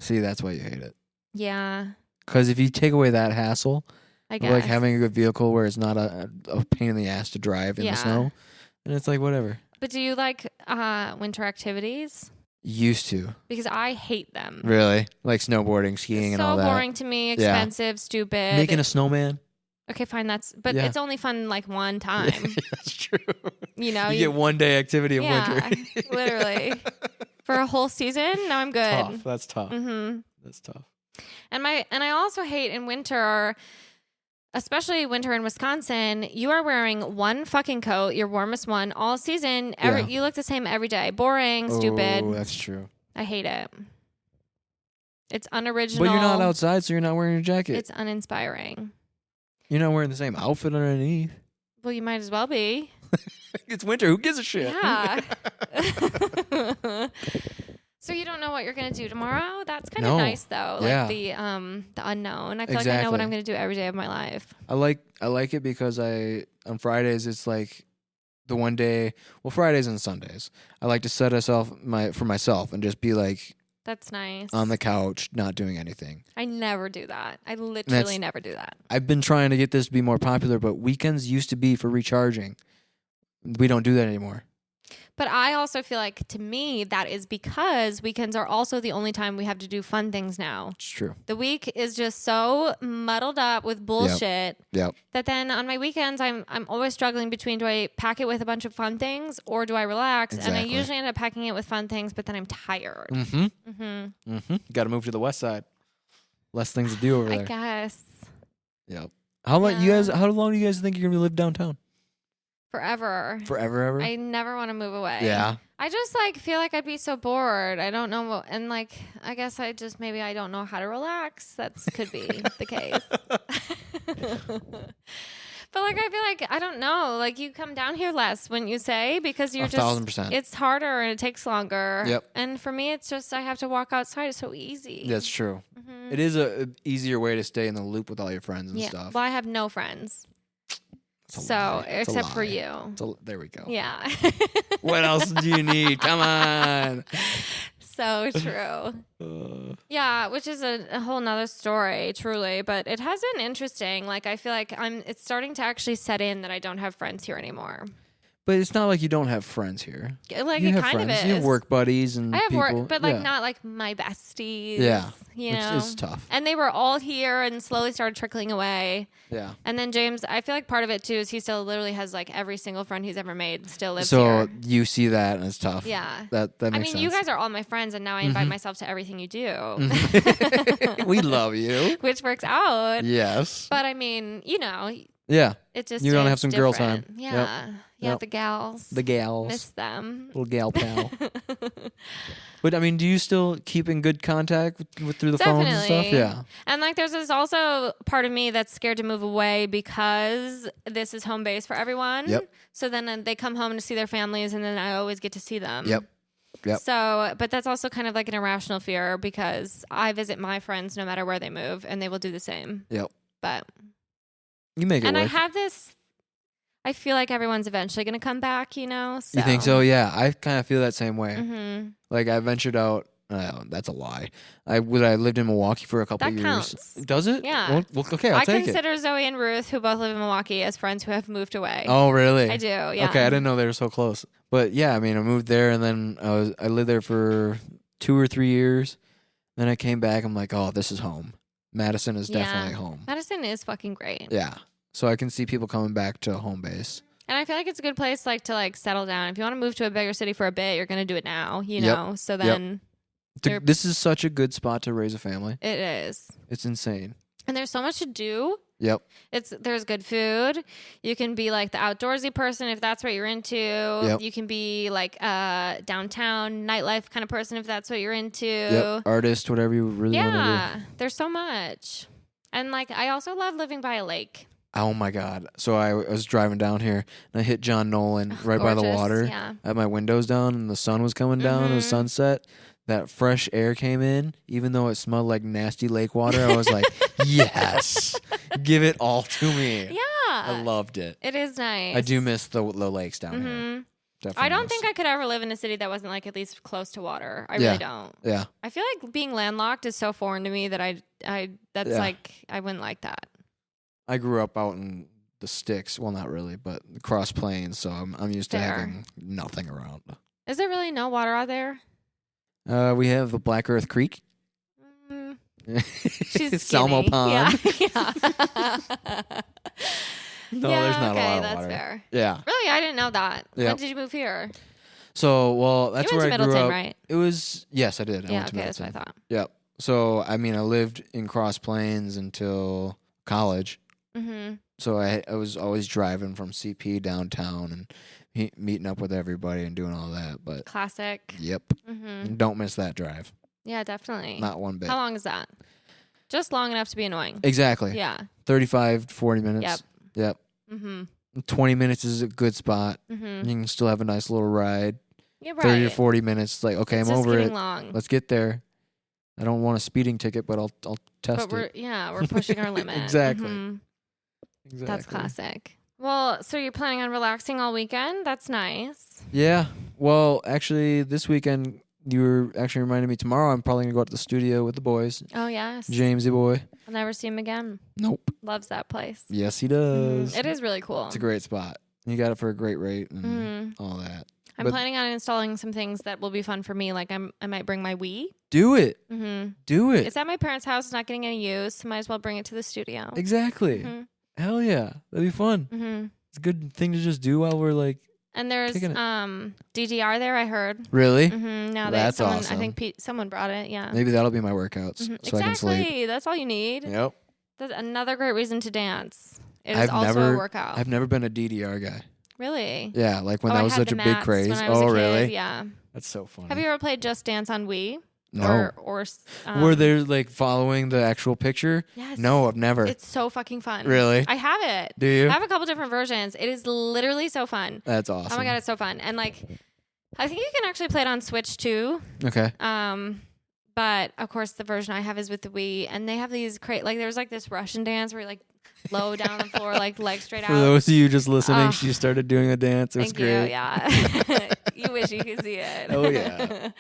See, that's why you hate it. Yeah, Because if you take away that hassle, I of guess. like having a good vehicle where it's not a pain in the ass to drive in the snow, and it's like whatever. But do you like winter activities? Used to. Because I hate them. Really? Like snowboarding, skiing, It's and all so that. boring to me, expensive, stupid. Making a snowman? Okay, fine. But Yeah. it's only fun like one time. That's true. You know, You get one day activity of yeah, winter. literally. for a whole season. Now I'm good. Tough. That's tough. Mm-hmm. That's tough. And I also hate in winter, especially winter in Wisconsin, you are wearing one fucking coat, your warmest one all season. You look the same every day. Boring, stupid. Oh, that's true. I hate it. It's unoriginal. But you're not outside, so you're not wearing a jacket. It's uninspiring. You're not wearing the same outfit underneath. Well, you might as well be. It's winter. Who gives a shit? Yeah. So you don't know what you're going to do tomorrow? That's kind of nice, though. Yeah. Like the unknown. I feel like I know what I'm going to do every day of my life. I like it because on Fridays it's like the one day. Well, Fridays and Sundays I like to set for myself and just be like. That's nice. On the couch, not doing anything. I never do that. I literally never do that. I've been trying to get this to be more popular, but weekends used to be for recharging. We don't do that anymore. But I also feel like, to me, that is because weekends are also the only time we have to do fun things now. It's true. The week is just so muddled up with bullshit Yep. that then on my weekends, I'm always struggling between, do I pack it with a bunch of fun things or do I relax? Exactly. And I usually end up packing it with fun things, but then I'm tired. Mm-hmm. Mm-hmm. Mm-hmm. Got to move to the west side. Less things to do over there. I guess. Yep. How long do you guys think you're gonna live downtown? Forever. Forever, ever? I never want to move away. Yeah. I just feel like I'd be so bored. I don't know and I guess maybe I don't know how to relax. That could be the case. But I feel like, I don't know, you come down here less, wouldn't you say? Because you're 1,000%. It's harder and it takes longer. Yep. And for me, it's just, I have to walk outside. It's so easy. That's true. Mm-hmm. It is a easier way to stay in the loop with all your friends and stuff. Well, I have no friends. Except for you. There we go. Yeah. What else do you need? Come on. So true. Yeah, which is a whole nother story, truly. But it has been interesting. I feel like it's starting to actually set in that I don't have friends here anymore. But it's not like you don't have friends here. You have kind friends. of is. You have work buddies and I have people. work, but not my besties. Yeah. You know? It's tough. And they were all here and slowly started trickling away. Yeah. And then James, I feel like part of it too is he still literally has every single friend he's ever made still lives here. So you see that and it's tough. Yeah. That makes sense. You guys are all my friends and now I invite myself to everything you do. We love you. Which works out. Yes. But yeah. It just you're gonna have some girl different. time. Yeah. Yep. Yeah, Yep. the gals. The gals. Miss them. Little gal pal. But do you still keep in good contact with through the phones and stuff? Yeah. And there's this also part of me that's scared to move away because this is home base for everyone. Yep. So then they come home to see their families and then I always get to see them. Yep. So, but that's also kind of an irrational fear because I visit my friends no matter where they move and they will do the same. Yep. But you make it and work. I have this. I feel like everyone's eventually going to come back, So. You think so? Yeah, I kind of feel that same way. Mm-hmm. I ventured out. That's a lie. I lived in Milwaukee for a couple That years. counts. Does it? Yeah. Well, okay, I'll take it. I consider Zoe and Ruth, who both live in Milwaukee, as friends who have moved away. Oh, really? I do. Yeah. Okay, I didn't know they were so close. But yeah, I moved there, and then I lived there for 2 or 3 years. Then I came back. I'm like, oh, this is home. Madison is definitely home. Madison is fucking great. Yeah. So I can see people coming back to home base. And I feel like it's a good place to settle down. If you want to move to a bigger city for a bit, you're going to do it now, know? So then this is such a good spot to raise a family. It is. It's insane. And there's so much to do. Yep. There's good food. You can be the outdoorsy person if that's what you're into. Yep. You can be downtown nightlife kind of person if that's what you're into. Yep. Artist, whatever you really want to do. Yeah. There's so much. And I also love living by a lake. Oh my God. So I was driving down here and I hit John Nolan right by the water. Yeah. I had my windows down and the sun was coming down. It was sunset. That fresh air came in, even though it smelled like nasty lake water. I was like, yes, give it all to me. Yeah. I loved it. It is nice. I do miss the lakes down here. Definitely I don't miss. think I could ever live in a city that wasn't at least close to water. I really don't. Yeah. I feel like being landlocked is so foreign to me that I wouldn't like that. I grew up out in the sticks. Well, not really, but Cross Plains. So I'm used to having nothing around. Is there really no water out there? We have the Black Earth Creek. She's Salmo Pond. Yeah. No, there's not a lot of that's water. Fair. Yeah. Really, I didn't know that. Yep. When did you move here? So, well, that's you went where to I grew Middleton, up. right? It was, yes, I did. I Yeah, went to okay, that's Middleton. what I thought. Yep. So, I mean, I lived in Cross Plains until college. Mm-hmm. So I was always driving from CP downtown and meeting up with everybody and doing all that. But Classic. yep, Mm-hmm. don't miss that drive. Yeah, definitely. Not one bit. How long is that? Just long enough to be annoying. Exactly. Yeah. 35 to 40 minutes. Yep. Mm-hmm. 20 minutes is a good spot. Mm-hmm. You can still have a nice little ride. Yeah, right. 30 to 40 minutes. Like, okay, It's I'm just over getting it. long. Let's get there. I don't want a speeding ticket, but I'll test But it. we're pushing our limit. Exactly. Mhm. Exactly. That's classic. Well, so you're planning on relaxing all weekend? That's nice. Yeah. Well, actually, this weekend, you were actually reminding me tomorrow I'm probably going to go out to the studio with the boys. Oh, yes. Jamesy boy. I'll never see him again. Nope. Loves that place. Yes, he does. It is really cool. It's a great spot. You got it for a great rate and all that. I'm planning on installing some things that will be fun for me. Like I might bring my Wii. Do it. Mm-hmm. Do it. It's at my parents' house. It's not getting any use. So might as well bring it to the studio. Exactly. Mm-hmm. Hell yeah. That'd be fun. Mm-hmm. It's a good thing to just do while we're like. And there's Kicking it. DDR there, I heard. Really? Mm-hmm. Now That's someone, awesome. I think someone brought it. Yeah. Maybe that'll be my workouts so I can sleep. Exactly. That's all you need. Yep. That's another great reason to dance. It is I've also never- a workout. I've never been a DDR guy. Really? Yeah, like when Oh, that I was had such the a big mats craze. when I was a Oh, kid, really? Yeah. That's so funny. Have you ever played Just Dance on Wii? No. Or Were they like following the actual picture? Yes. No, I've never. It's so fucking fun. Really? I have it. Do you? I have a couple different versions. It is literally so fun. That's awesome. Oh my god, it's so fun. And like, I think you can actually play it on Switch too. Okay. But of course, the version I have is with the Wii, and they have these like there's like this Russian dance where you like low down on the floor, like legs straight out. For those of you just listening, Oh. she started doing a dance. It was Thank great. you. Yeah. You wish you could see it. Oh, yeah.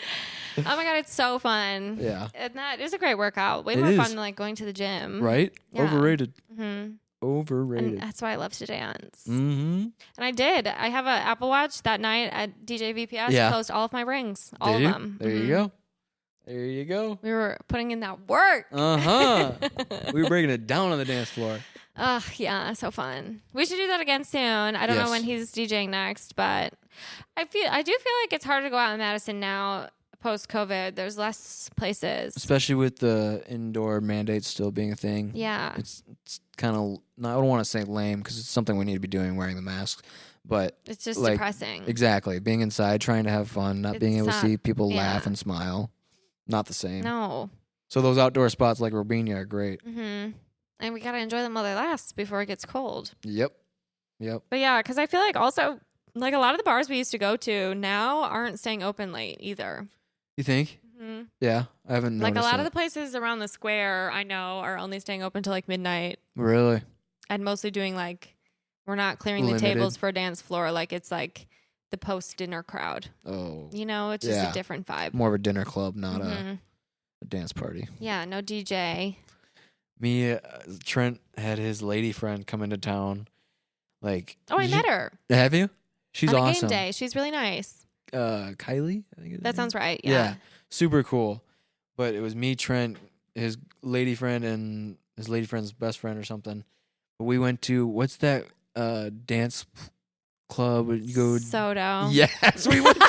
Oh my god, it's so fun. Yeah. And that is a great workout. Way It more is. fun than like going to the gym. Right? Yeah. Overrated. Mm-hmm. Overrated. And that's why I love to dance. Mm-hmm. And I did. I have an Apple Watch that night at DJ VPS. Yeah. Closed all of my rings. All Did of you? them. There you Mhm. go. There you go. We were putting in that work. Uh-huh. We were breaking it down on the dance floor. Ugh, yeah, so fun. We should do that again soon. I don't know Yes. when he's DJing next, but I do feel like it's hard to go out in Madison now post COVID. There's less places. Especially with the indoor mandates still being a thing. Yeah. It's kind of, I don't want to say lame because it's something we need to be doing, wearing the masks. But It's just like, depressing. exactly. Being inside, trying to have fun, not being able to see people laugh yeah. and smile. Not the same. No. So those outdoor spots like Robina are great. Mm-hmm. And we got to enjoy them while they last before it gets cold. Yep. But yeah, because I feel like also, like a lot of the bars we used to go to now aren't staying open late either. You think? Mm-hmm. Yeah. I haven't Like noticed a lot of that. the places around the square I know are only staying open till like midnight Really? and mostly doing like, we're not clearing Limited. the tables for a dance floor. Like it's like the post dinner crowd. Oh. You know, it's just Yeah. a different vibe. More of a dinner club, not Mhm. a dance party. Yeah, no DJ. Me, Trent had his lady friend come into town. Like, Oh, I did met you- her Have you? She's on a awesome. game day. She's really nice. Kylie? I think is her That name? sounds right. Yeah. Yeah. Super cool. But it was me, Trent, his lady friend, and his lady friend's best friend or something. But we went to, what's that dance club? You go. Sodo. Yes, we went to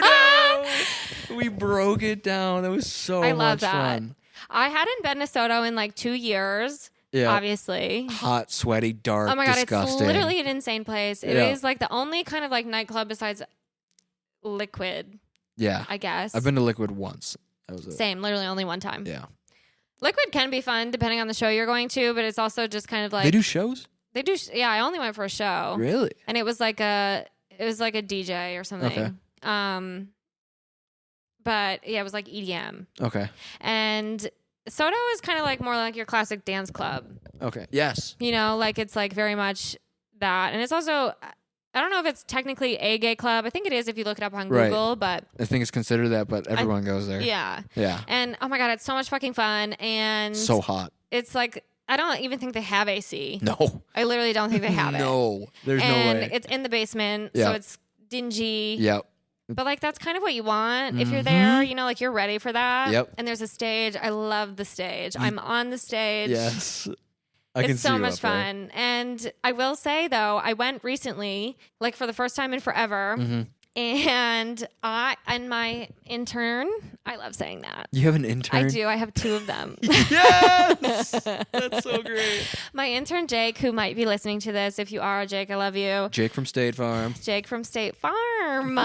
Sodo. We broke it down. That was so I love much that. fun. I hadn't been to Soto in like 2 years, Yeah. obviously. Hot, sweaty, dark, Oh my God, disgusting. it's literally an insane place. It Yeah. is like the only kind of like nightclub besides Liquid, Yeah. I guess. I've been to Liquid once. That was it. Same, literally only one time. Yeah. Liquid can be fun depending on the show you're going to, but it's also just kind of like They do shows? They do. Yeah, I only went for a show. Really? And it was like a DJ or something. Okay. But yeah, it was like EDM. Okay. And Soto is kind of like more like your classic dance club. Okay. Yes. You know, like it's like very much that. And it's also, I don't know if it's technically a gay club. I think it is if you look it up on Right. Google, but I think it's considered that, but everyone goes there. yeah. Yeah. And oh my God, it's so much fucking fun. And So hot. it's like, I don't even think they have AC. No. I literally don't think they have it. No. There's And no way. it's in the basement, Yeah. so it's dingy. Yep. But like that's kind of what you want if you're there, Mhm. you know, like you're ready for that. Yep. And there's a stage. I love the stage. I'm on the stage. Yes. I can It's see so you much up there. fun. And I will say though, I went recently, like for the first time in forever. Mhm. And my intern, I love saying that. You have an intern? I do. I have 2 of them. Yes! That's so great. My intern, Jake, who might be listening to this. If you are, Jake, I love you. Jake from State Farm. Jake from State Farm.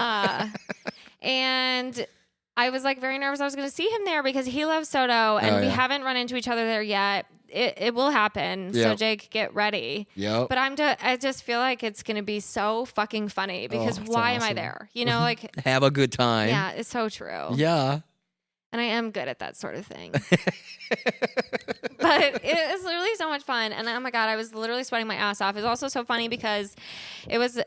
And I was like very nervous I was going to see him there because he loves Soto and we haven't run into each other there yet. It will happen. Yep. So Jake, get ready. Yep. But I just feel like it's going to be so fucking funny because why am I there? You know, like have a good time. Yeah, it's so true. Yeah. And I am good at that sort of thing. But it was literally so much fun. And oh my God, I was literally sweating my ass off. It was also so funny because it was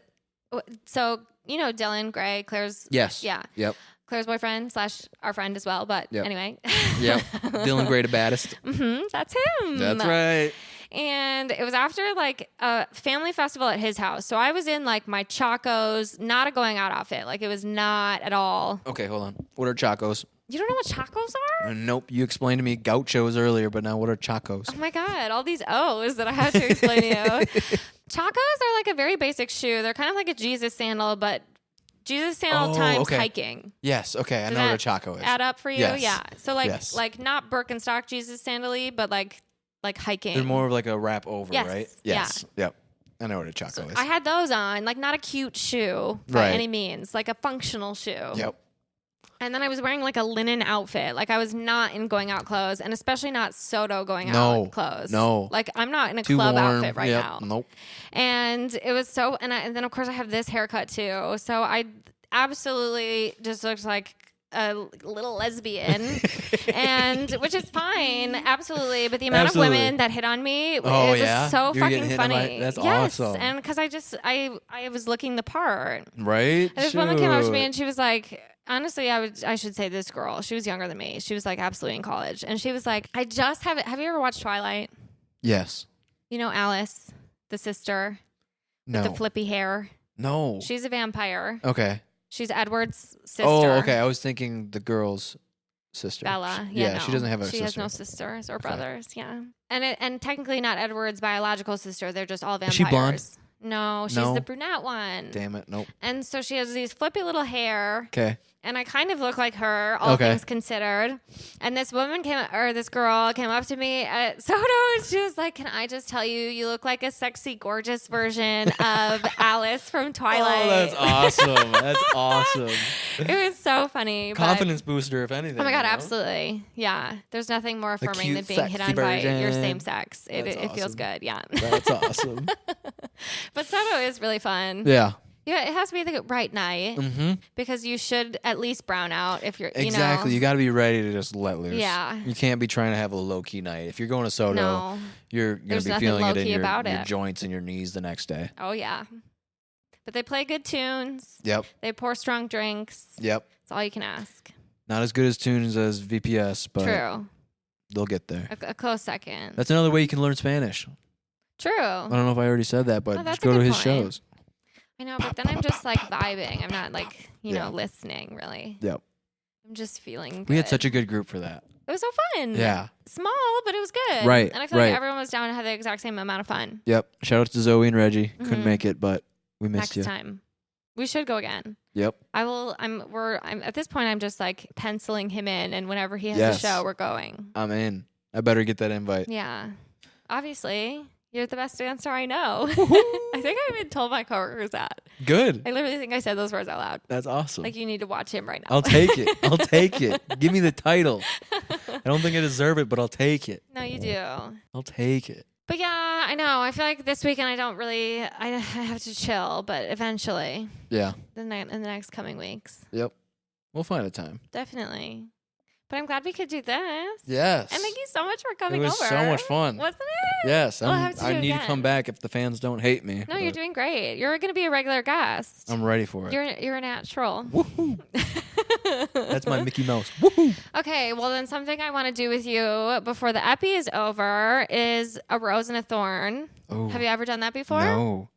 so, you know, Dylan Gray, Claire's. Yes. Yeah. Yep. Claire's boyfriend / our friend as well. But anyway. Yep. Dylan Gray the baddest. That's him. That's right. And it was after like a family festival at his house. So I was in like my Chacos, not a going out outfit. Like it was not at all. Okay, hold on. What are Chacos? You don't know what Chacos are? Nope. You explained to me gauchos earlier, but now what are Chacos? Oh my God. All these O's that I have to explain to you. Chacos are like a very basic shoe. They're kind of like a Jesus sandal, but Jesus sandal times hiking. Yes. Okay. I know what a Chaco is. Add up for you? Yes. Yeah. So like not Birkenstock Jesus sandal-y, but like hiking. They're more of like a wrap over, yes. right? Yes. Yeah. Yep. I know what a Chaco is. I had those on, like not a cute shoe by any means, like a functional shoe. Yep. And then I was wearing like a linen outfit. Like I was not in going out clothes, and especially not Soto going out clothes. No. Like I'm not in a Too club warm. outfit right now. Nope. And it was so, and then of course I have this haircut too. So I absolutely just looked like a little lesbian, and which is fine, absolutely. But the amount of women that hit on me, it was so fucking funny. That's awesome. And because I was looking the part, right? And this woman came up to me and she was like, honestly, I should say this girl. She was younger than me. She was like absolutely in college, and she was like, I just have you ever watched Twilight? Yes. You know Alice, the sister, no, with the flippy hair. No, she's a vampire. Okay. She's Edward's sister. Oh, okay. I was thinking the girl's sister. Bella. Yeah, no. She doesn't have a sister. She has no sisters or brothers. Yeah. And technically not Edward's biological sister. They're just all vampires. Is she blonde? No, she's the brunette one. Damn it. Nope. And so she has these flippy little hair. Okay. And I kind of look like her, all things considered. And this girl came up to me at Soto, and she was like, "Can I just tell you, you look like a sexy, gorgeous version of Alice from Twilight." Oh, that's awesome. That's awesome. It was so funny. Confidence booster, if anything. Oh my God, absolutely. Yeah. There's nothing more affirming than being hit on by your same sex. It feels good. Yeah. That's awesome. But Soto is really fun. Yeah. Yeah, it has to be the right night because you should at least brown out if you're, Exactly. You got to be ready to just let loose. Yeah. You can't be trying to have a low-key night. If you're going to Soto, you're going to be feeling it in your joints and your knees the next day. Oh, yeah. But they play good tunes. Yep. They pour strong drinks. Yep. That's all you can ask. Not as good as tunes as VPS, but true. They'll get there. A close second. That's another way you can learn Spanish. True. I don't know if I already said that, but just go to his shows. I know, but then I'm just like vibing. I'm not like, listening really. Yep. I'm just feeling good. We had such a good group for that. It was so fun. Yeah. Small, but it was good. Right. And I feel like everyone was down and had the exact same amount of fun. Yep. Shout out to Zoe and Reggie. Couldn't make it, but we missed you. Next time. We should go again. Yep. I'm at this point I'm just like penciling him in, and whenever he has a show, we're going. I'm in. I better get that invite. Yeah. Obviously. You're the best dancer I know. I think I even told my coworkers that. Good. I literally think I said those words out loud. That's awesome. Like, you need to watch him right now. I'll take it. I'll take it. Give me the title. I don't think I deserve it, but I'll take it. No, you do. I'll take it. But yeah, I know. I feel like this weekend I have to chill, but eventually. Yeah. In the next coming weeks. Yep. We'll find a time. Definitely. But I'm glad we could do this. Yes. And thank you so much for coming over. It was so much fun. Wasn't it? Yes. I need to come back if the fans don't hate me. No, you're doing great. You're going to be a regular guest. I'm ready for it. You're a natural. Woohoo. That's my Mickey Mouse. Woohoo. Okay, well then something I want to do with you before the epi is over is a rose and a thorn. Oh. Have you ever done that before? No.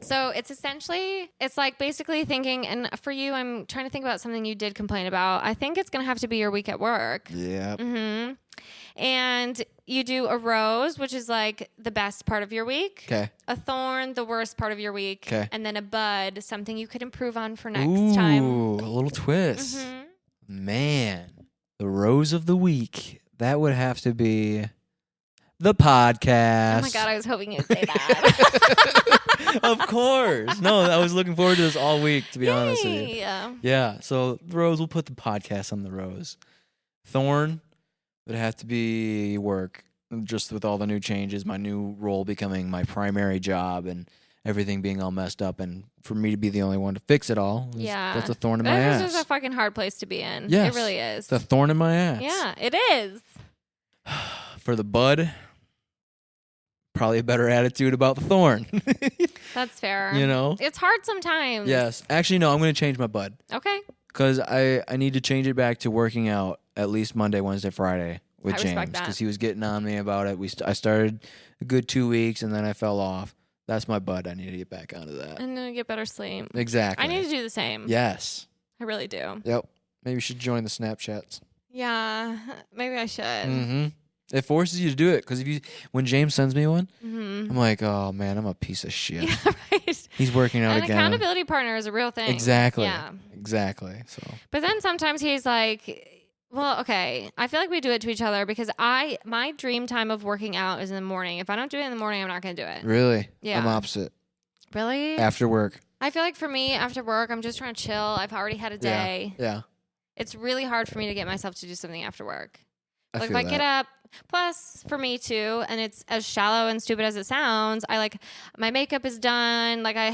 So it's like basically thinking, and for you, I'm trying to think about something you did complain about. I think it's going to have to be your week at work. Yeah. Mm-hmm. And you do a rose, which is like the best part of your week. Okay. A thorn, the worst part of your week. Okay. And then a bud, something you could improve on for next time. Ooh, a little twist. Mm-hmm. Man, the rose of the week. That would have to be the podcast. Oh my God, I was hoping you'd say that. Of course. No, I was looking forward to this all week, to be honest with you. Yeah. Yeah, so the rose, we'll put the podcast on the rose. Thorn would have to be work, just with all the new changes, my new role becoming my primary job and everything being all messed up, and for me to be the only one to fix it all. Yeah. That's a thorn in my ass. This is a fucking hard place to be in. Yes. It really is. It's a thorn in my ass. Yeah, it is. For the bud, probably a better attitude about the thorn. That's fair. You know? It's hard sometimes. Yes. Actually, no, I'm going to change my bud. Okay. Because I need to change it back to working out at least Monday, Wednesday, Friday with I James. respect that. Because he was getting on me about it. I started a good 2 weeks, and then I fell off. That's my bud. I need to get back onto that. And then get better sleep. Exactly. I need to do the same. Yes. I really do. Yep. Maybe you should join the Snapchats. Yeah. Maybe I should. Mm-hmm. It forces you to do it. Because when James sends me one, Mm-hmm. I'm like, oh, man, I'm a piece of shit. Yeah, right. He's working out An again. accountability partner is a real thing. Exactly. Yeah. Exactly. So. But then sometimes he's like, well, okay, I feel like we do it to each other because my dream time of working out is in the morning. If I don't do it in the morning, I'm not going to do it. Really? Yeah. I'm opposite. Really? After work. I feel like for me, after work, I'm just trying to chill. I've already had a day. Yeah. It's really hard for me to get myself to do something after work. I Like feel if I that. get up, plus for me too, and it's as shallow and stupid as it sounds. I like my makeup is done. Like I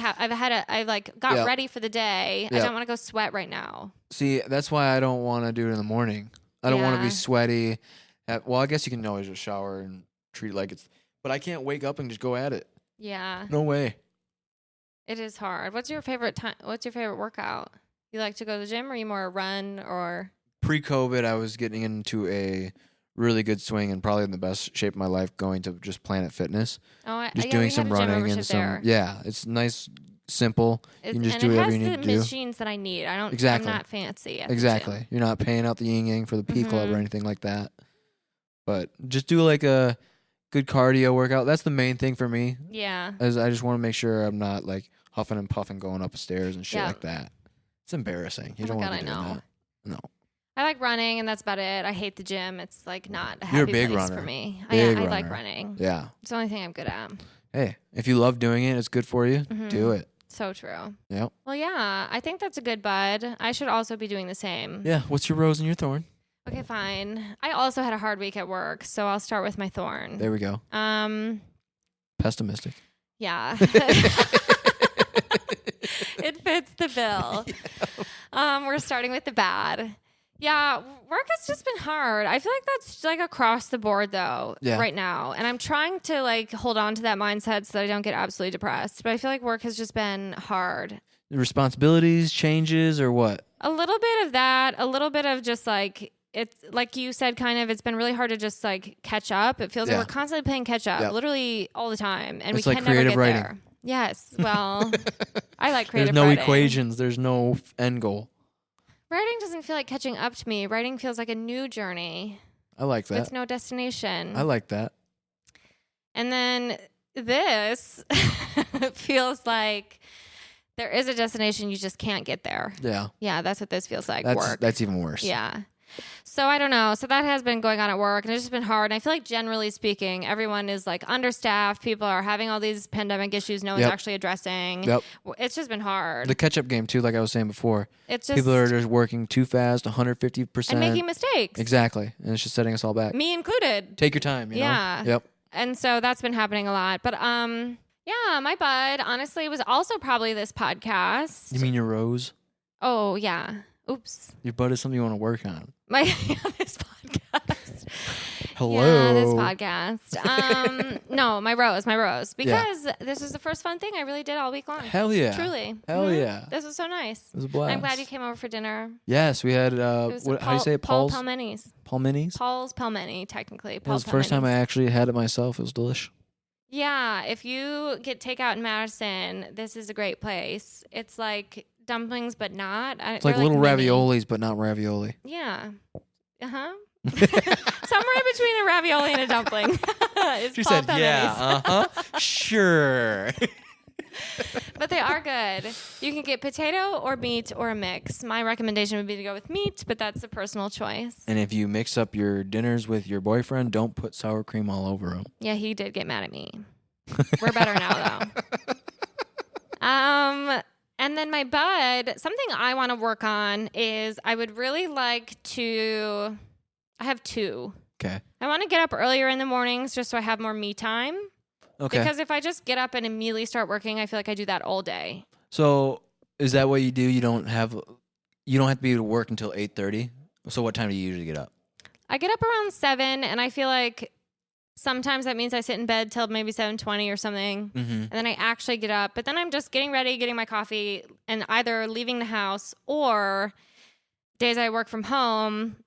got Yeah. ready for the day. I Yeah. don't want to go sweat right now. See, that's why I don't want to do it in the morning. I don't want to Yeah. be sweaty. Well, I guess you can always just shower and treat it like it's... But I can't wake up and just go at it. Yeah, No way. it is hard. What's your favorite time? What's your favorite workout? You like to go to the gym, or you more run, or? Pre-COVID, I was getting into a really good swing and probably in the best shape of my life going to just Planet Fitness. Oh, Just yeah, doing we some have a gym running membership and some... there. Yeah, it's nice, simple. You can just and do it whatever has you need the to do. machines that I need. I don't. Exactly. I'm not fancy. At the Exactly. gym. You're not paying out the yin-yang for the P Club or Mhm. anything like that. But just do like a good cardio workout. That's the main thing for me. Yeah. As I just want to make sure I'm not like huffing and puffing going up stairs and shit Yeah. like that. It's embarrassing. You Oh don't my want to God, be I doing know. that. No. I like running, and that's about it. I hate the gym. It's like not a You're a happy big place runner. for me. Big I like runner. running. Yeah. It's the only thing I'm good at. Hey, if you love doing it, it's good for you. Mhm. Do it. So true. Yep. Well, yeah, I think that's a good bud. I should also be doing the same. Yeah. What's your rose and your thorn? Okay, fine. I also had a hard week at work, so I'll start with my thorn. There we go. Pessimistic. Yeah. It fits the bill. We're starting with the bad. Yeah, work has just been hard. I feel like that's like across the board though, Yeah. right now. And I'm trying to like hold on to that mindset so that I don't get absolutely depressed. But I feel like work has just been hard. Responsibilities, changes, or what? A little bit of that, a little bit of just like it's like you said, kind of. It's been really hard to just like catch up. It feels Yeah. like we're constantly playing catch up, Yep. literally all the time, and It's we like can never creative get writing. there. Yes, well, I like creative. There's no writing. equations. There's no end goal. Writing doesn't feel like catching up to me. Writing feels like a new journey I like that. with no destination. I like that. And then this feels like there is a destination, you just can't get there. Yeah. Yeah, that's what this feels like. That's work. that's even worse. Yeah. So I don't know. So that has been going on at work, and it's just been hard. And I feel like generally speaking, everyone is like understaffed. People are having all these pandemic issues no one's Yep. actually addressing. Yep. It's just been hard. The catch-up game too, like I was saying before. It's just People are just working too fast, 150%. and making mistakes. Exactly, and it's just setting us all back. Me included. Take your time. You Yeah. know? Yep. And so that's been happening a lot. But yeah, my bud honestly was also probably this podcast. You mean your rose? Oh yeah. Oops. Your bud is something you want to work on. My this podcast. Hello. Yeah, this podcast. No, my rose. Because this was the first fun thing I really did all week long. Hell yeah. Truly. Hell Mhm. yeah. This was so nice. It was a blast. I'm glad you came over for dinner. Yes, we had. It was What, how do you say it? Paul Paul's Pelmeni's. Palminis. Paul's Pelmeni, technically. It was the first time I actually had it myself. It was delicious. Yeah, if you get takeout in Madison, this is a great place. It's like dumplings, but not. It's like little raviolis, but not ravioli. Yeah. Uh-huh. Somewhere in between a ravioli and a dumpling. She said, yeah, sure. But they are good. You can get potato or meat or a mix. My recommendation would be to go with meat, but that's a personal choice. And if you mix up your dinners with your boyfriend, don't put sour cream all over them. Yeah, he did get mad at me. We're better now, though. And then my bud, something I want to work on is I would really like to... I have two. Okay. I want to get up earlier in the mornings just so I have more me time. Okay. Because if I just get up and immediately start working, I feel like I do that all day. So is that what you do? You don't have to be able to work until 8:30? So what time do you usually get up? I get up around 7, and I feel like sometimes that means I sit in bed till maybe 7:20 or something, and then I actually get up. But then I'm just getting ready, getting my coffee, and either leaving the house or days I work from home.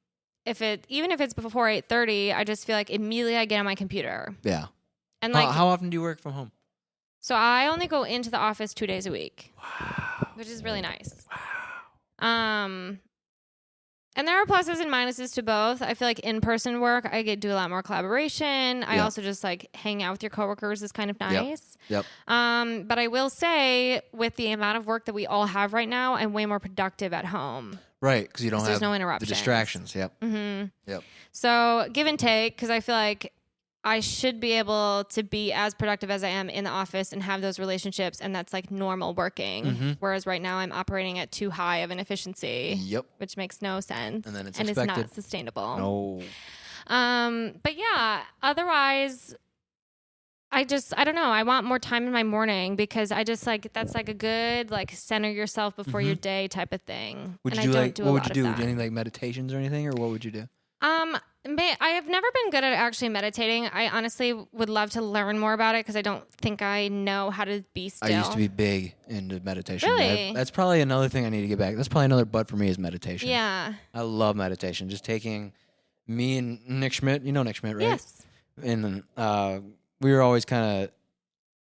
Even if it's before 8:30, I just feel like immediately I get on my computer. Yeah. And like, how often do you work from home? So I only go into the office 2 days a week. Wow. Which is really nice. Wow. And there are pluses and minuses to both. I feel like in-person work, I get to do a lot more collaboration. I also just like hang out with your coworkers is kind of nice. Yep. But I will say, with the amount of work that we all have right now, I'm way more productive at home. Right, because you don't have there's no interruptions. The distractions. Yep. Yep. So give and take, because I feel like I should be able to be as productive as I am in the office and have those relationships, and that's like normal working. Whereas right now I'm operating at too high of an efficiency. Yep. Which makes no sense. And then it's expected. It's not sustainable. No. But yeah, otherwise I don't know. I want more time in my morning because I just like, that's like a good, like, center yourself before your day type of thing. Would you do what would you do? Would you do any like meditations or anything, or what would you do? I have never been good at actually meditating. I honestly would love to learn more about it because I don't think I know how to be still. I used to be big into meditation. Really? That's probably another thing I need to get back. That's probably another butt for me is meditation. Yeah. I love meditation. Just taking me and Nick Schmidt. You know Nick Schmidt, right? Yes. And we were always kind of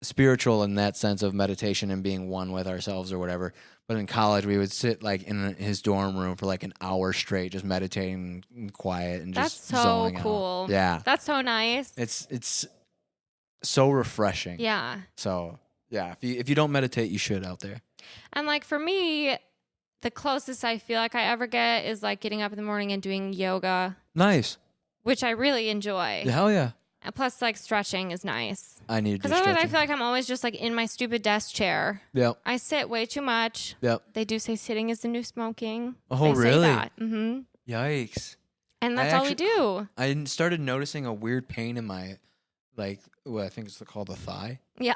spiritual in that sense of meditation and being one with ourselves or whatever. But in college, we would sit like in his dorm room for like an hour straight, just meditating and quiet and just zoning out. That's so cool. Yeah, that's so nice. It's so refreshing. Yeah. So yeah, if you don't meditate, you should out there. And like for me, the closest I feel like I ever get is like getting up in the morning and doing yoga. Nice. Which I really enjoy. Hell yeah. And plus, like, stretching is nice. I need to do because otherwise stretching. I feel like I'm always just like in my stupid desk chair. Yep. I sit way too much. Yep. They do say sitting is the new smoking. Oh, they really? Say that. Mm-hmm. Yikes. And that's all we do. I started noticing a weird pain in my, like, what I think it's called the thigh. Yeah.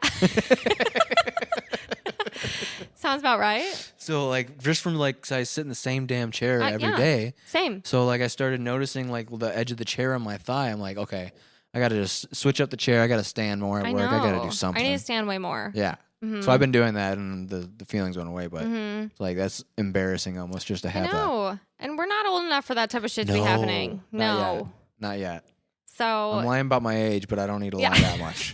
Sounds about right. So, like, just from, like, 'cause I sit in the same damn chair every day. Same. So, like, I started noticing, like, the edge of the chair on my thigh. I'm like, okay, I got to just switch up the chair. I got to stand more at work. I got to do something. I need to stand way more. Yeah. Mm-hmm. So I've been doing that, and the feelings went away. But it's like that's embarrassing almost just to have that. No, and we're not old enough for that type of shit to be happening. No, not yet. So I'm lying about my age, but I don't need to lie that much.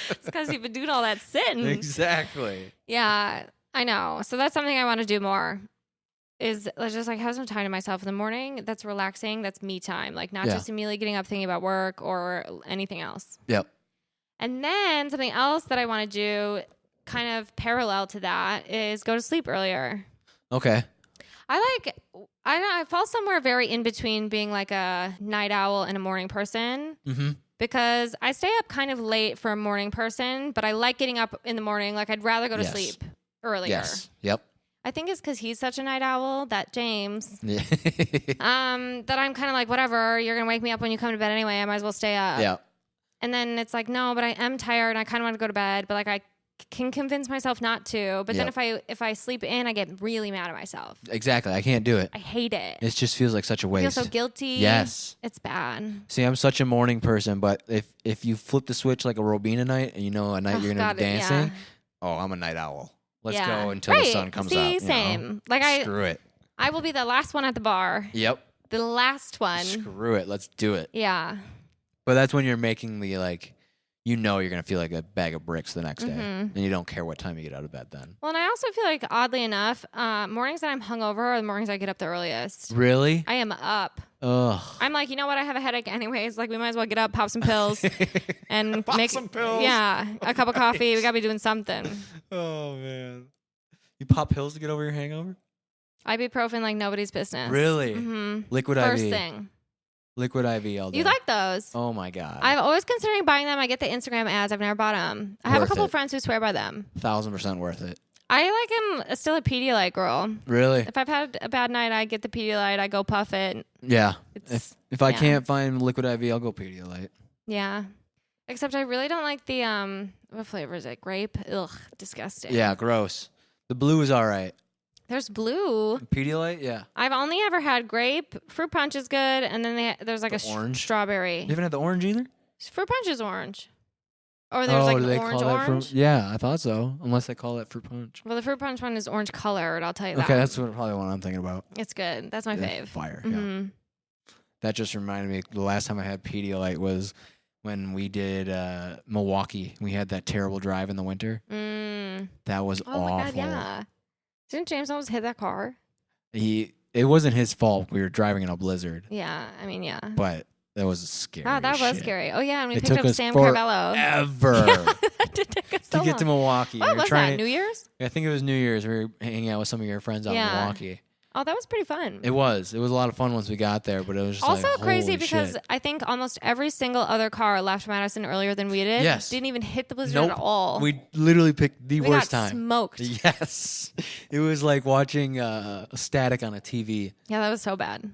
It's because you've been doing all that sitting. Exactly. Yeah, I know. So that's something I want to do more. Is just like have some time to myself in the morning. That's relaxing. That's me time. Like not just immediately getting up thinking about work or anything else. Yep. And then something else that I want to do, kind of parallel to that, is go to sleep earlier. Okay. I fall somewhere very in between being like a night owl and a morning person. Mm-hmm. Because I stay up kind of late for a morning person, but I like getting up in the morning. Like I'd rather go to sleep earlier. Yes. Yep. I think it's because he's such a night owl, that James. Yeah. That I'm kind of like, whatever, you're going to wake me up when you come to bed anyway. I might as well stay up. Yeah. And then it's like, no, but I am tired and I kind of want to go to bed, but like I can convince myself not to. But then if I sleep in, I get really mad at myself. Exactly. I can't do it. I hate it. It just feels like such a waste. I feel so guilty. Yes. It's bad. See, I'm such a morning person, but if you flip the switch like a Robina night and you know a night you're going to be dancing, I'm a night owl. Let's go until the sun comes up. Same. Like Screw it. I will be the last one at the bar. Yep. The last one. Screw it. Let's do it. Yeah. But that's when you're making the, like, you're going to feel like a bag of bricks the next day. And you don't care what time you get out of bed then. Well, and I also feel like, oddly enough, mornings that I'm hungover are the mornings I get up the earliest. Really? I am up. Ugh. I'm like, you know what? I have a headache anyways. Like, we might as well get up, pop some pills, and make some pills. Yeah, a cup of coffee. We gotta be doing something. Oh man, you pop pills to get over your hangover? Ibuprofen like nobody's business. Really? Mm-hmm. Liquid First IV. thing. Liquid IV all day. You like those? Oh my god. I'm always considering buying them. I get the Instagram ads. I've never bought them. I have a Worth couple it. of friends who swear by them. 1,000% worth it. I like am still a Pedialyte girl. Really? If I've had a bad night, I get the Pedialyte. I go puff it. Yeah. It's, If I yeah. can't find liquid IV, I'll go Pedialyte. Yeah. Except I really don't like the what flavor is it? Grape? Ugh, disgusting. Yeah, gross. The blue is all right. There's blue. Pedialyte, yeah. I've only ever had grape. Fruit punch is good, and then there's like The orange? strawberry. You haven't had the orange either? Fruit punch is orange. Or there's like do they orange call that orange. fruit? Yeah, I thought so. Unless they call it fruit punch. Well, the fruit punch one is orange colored. I'll tell you that. Okay, that's probably what I'm thinking about. It's good. That's my Yeah, fave. Fire. Yeah. Mm-hmm. That just reminded me. The last time I had Pedialyte was when we did Milwaukee. We had that terrible drive in the winter. That was Oh awful. my god, yeah. Didn't James almost hit that car? It wasn't his fault. We were driving in a blizzard, Yeah, I mean, yeah. but that was scary. Ah, that as was shit. scary. Oh yeah, and we It picked took up us Sam Carvello. Ever That did take us so to get to long. Milwaukee. What We were was trying that? to- New Year's? I think it was New Year's. We were hanging out with some of your friends out in Yeah. Milwaukee. Oh, that was pretty fun. It was a lot of fun once we got there, but it was just Also like, crazy holy because shit. I think almost every single other car left Madison earlier than we did. Yes. Didn't even hit the blizzard Nope. at all. We literally picked the We worst got time. smoked. Yes, it was like watching static on a TV. Yeah, that was so bad.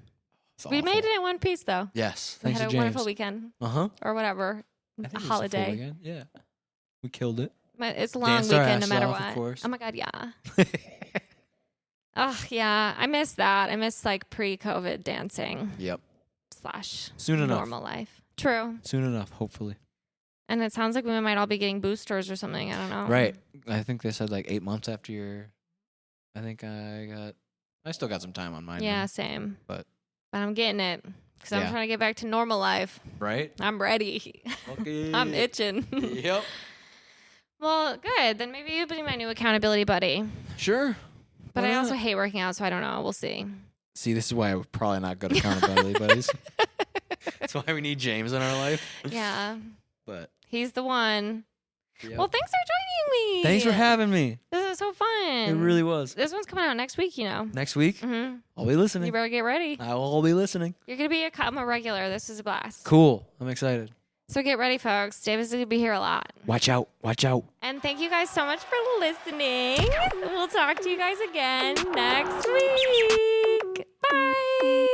It's We awful. made it in one piece though. Yes, We thanks had to a James. wonderful weekend Uh-huh. or whatever. A holiday. Yeah, we killed it. But it's a long Danced our weekend no asses matter off, what. of course. Oh my god, yeah. Oh yeah, I miss that. I miss like pre-COVID dancing Yep. / Soon enough. normal life. True. Soon enough, hopefully. And it sounds like we might all be getting boosters or something. I don't know. Right. I think they said like 8 months after your. I think I still got some time on mine. Yeah, now, same. But I'm getting it because I'm Yeah. trying to get back to normal life. right. I'm ready. Okay. I'm itching. Yep. Well, good. Then maybe you'll be my new accountability buddy. Sure. But Why I also not? hate working out, so I don't know. We'll see. See, this is why we're probably not good accountability buddies. That's why we need James in our life. Yeah. But He's the one. yep. Well, thanks for joining me. Thanks for having me. This is so fun. It really was. This one's coming out next week, you know. Next week, Mm-hmm. I'll be You listening. better get ready. I will be listening. You're going to become a regular. This is a blast. Cool. I'm excited. So get ready, folks. David's going to be here a lot. Watch out. Watch out. And thank you guys so much for listening. We'll talk to you guys again next week. Bye.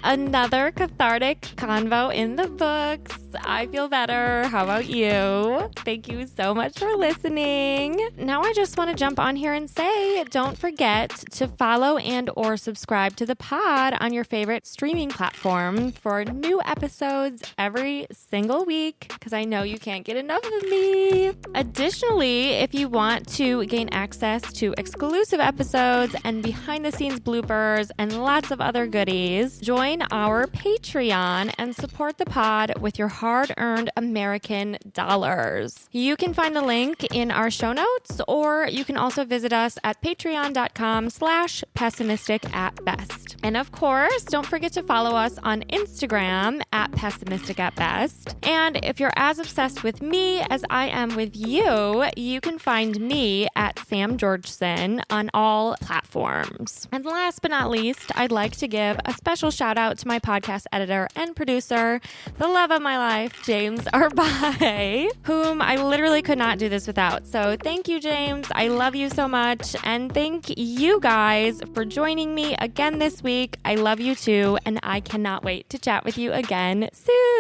Another cathartic convo in the books. I feel better. How about you? Thank you so much for listening. Now I just want to jump on here and say, don't forget to follow and or subscribe to the pod on your favorite streaming platform for new episodes every single week, because I know you can't get enough of me. Additionally, if you want to gain access to exclusive episodes and behind the scenes bloopers and lots of other goodies, join our Patreon and support the pod with your hard-earned American dollars. You can find the link in our show notes, or you can also visit us at patreon.com/pessimistic@best. And of course, don't forget to follow us on Instagram at pessimistic@best. And if you're as obsessed with me as I am with you, you can find me at Sam Georgeson on all platforms. And last but not least, I'd like to give a special shout out to my podcast editor and producer, the love of my life, James Arbai, whom I literally could not do this without. So thank you, James. I love you so much. And thank you guys for joining me again this week. I love you too. And I cannot wait to chat with you again soon.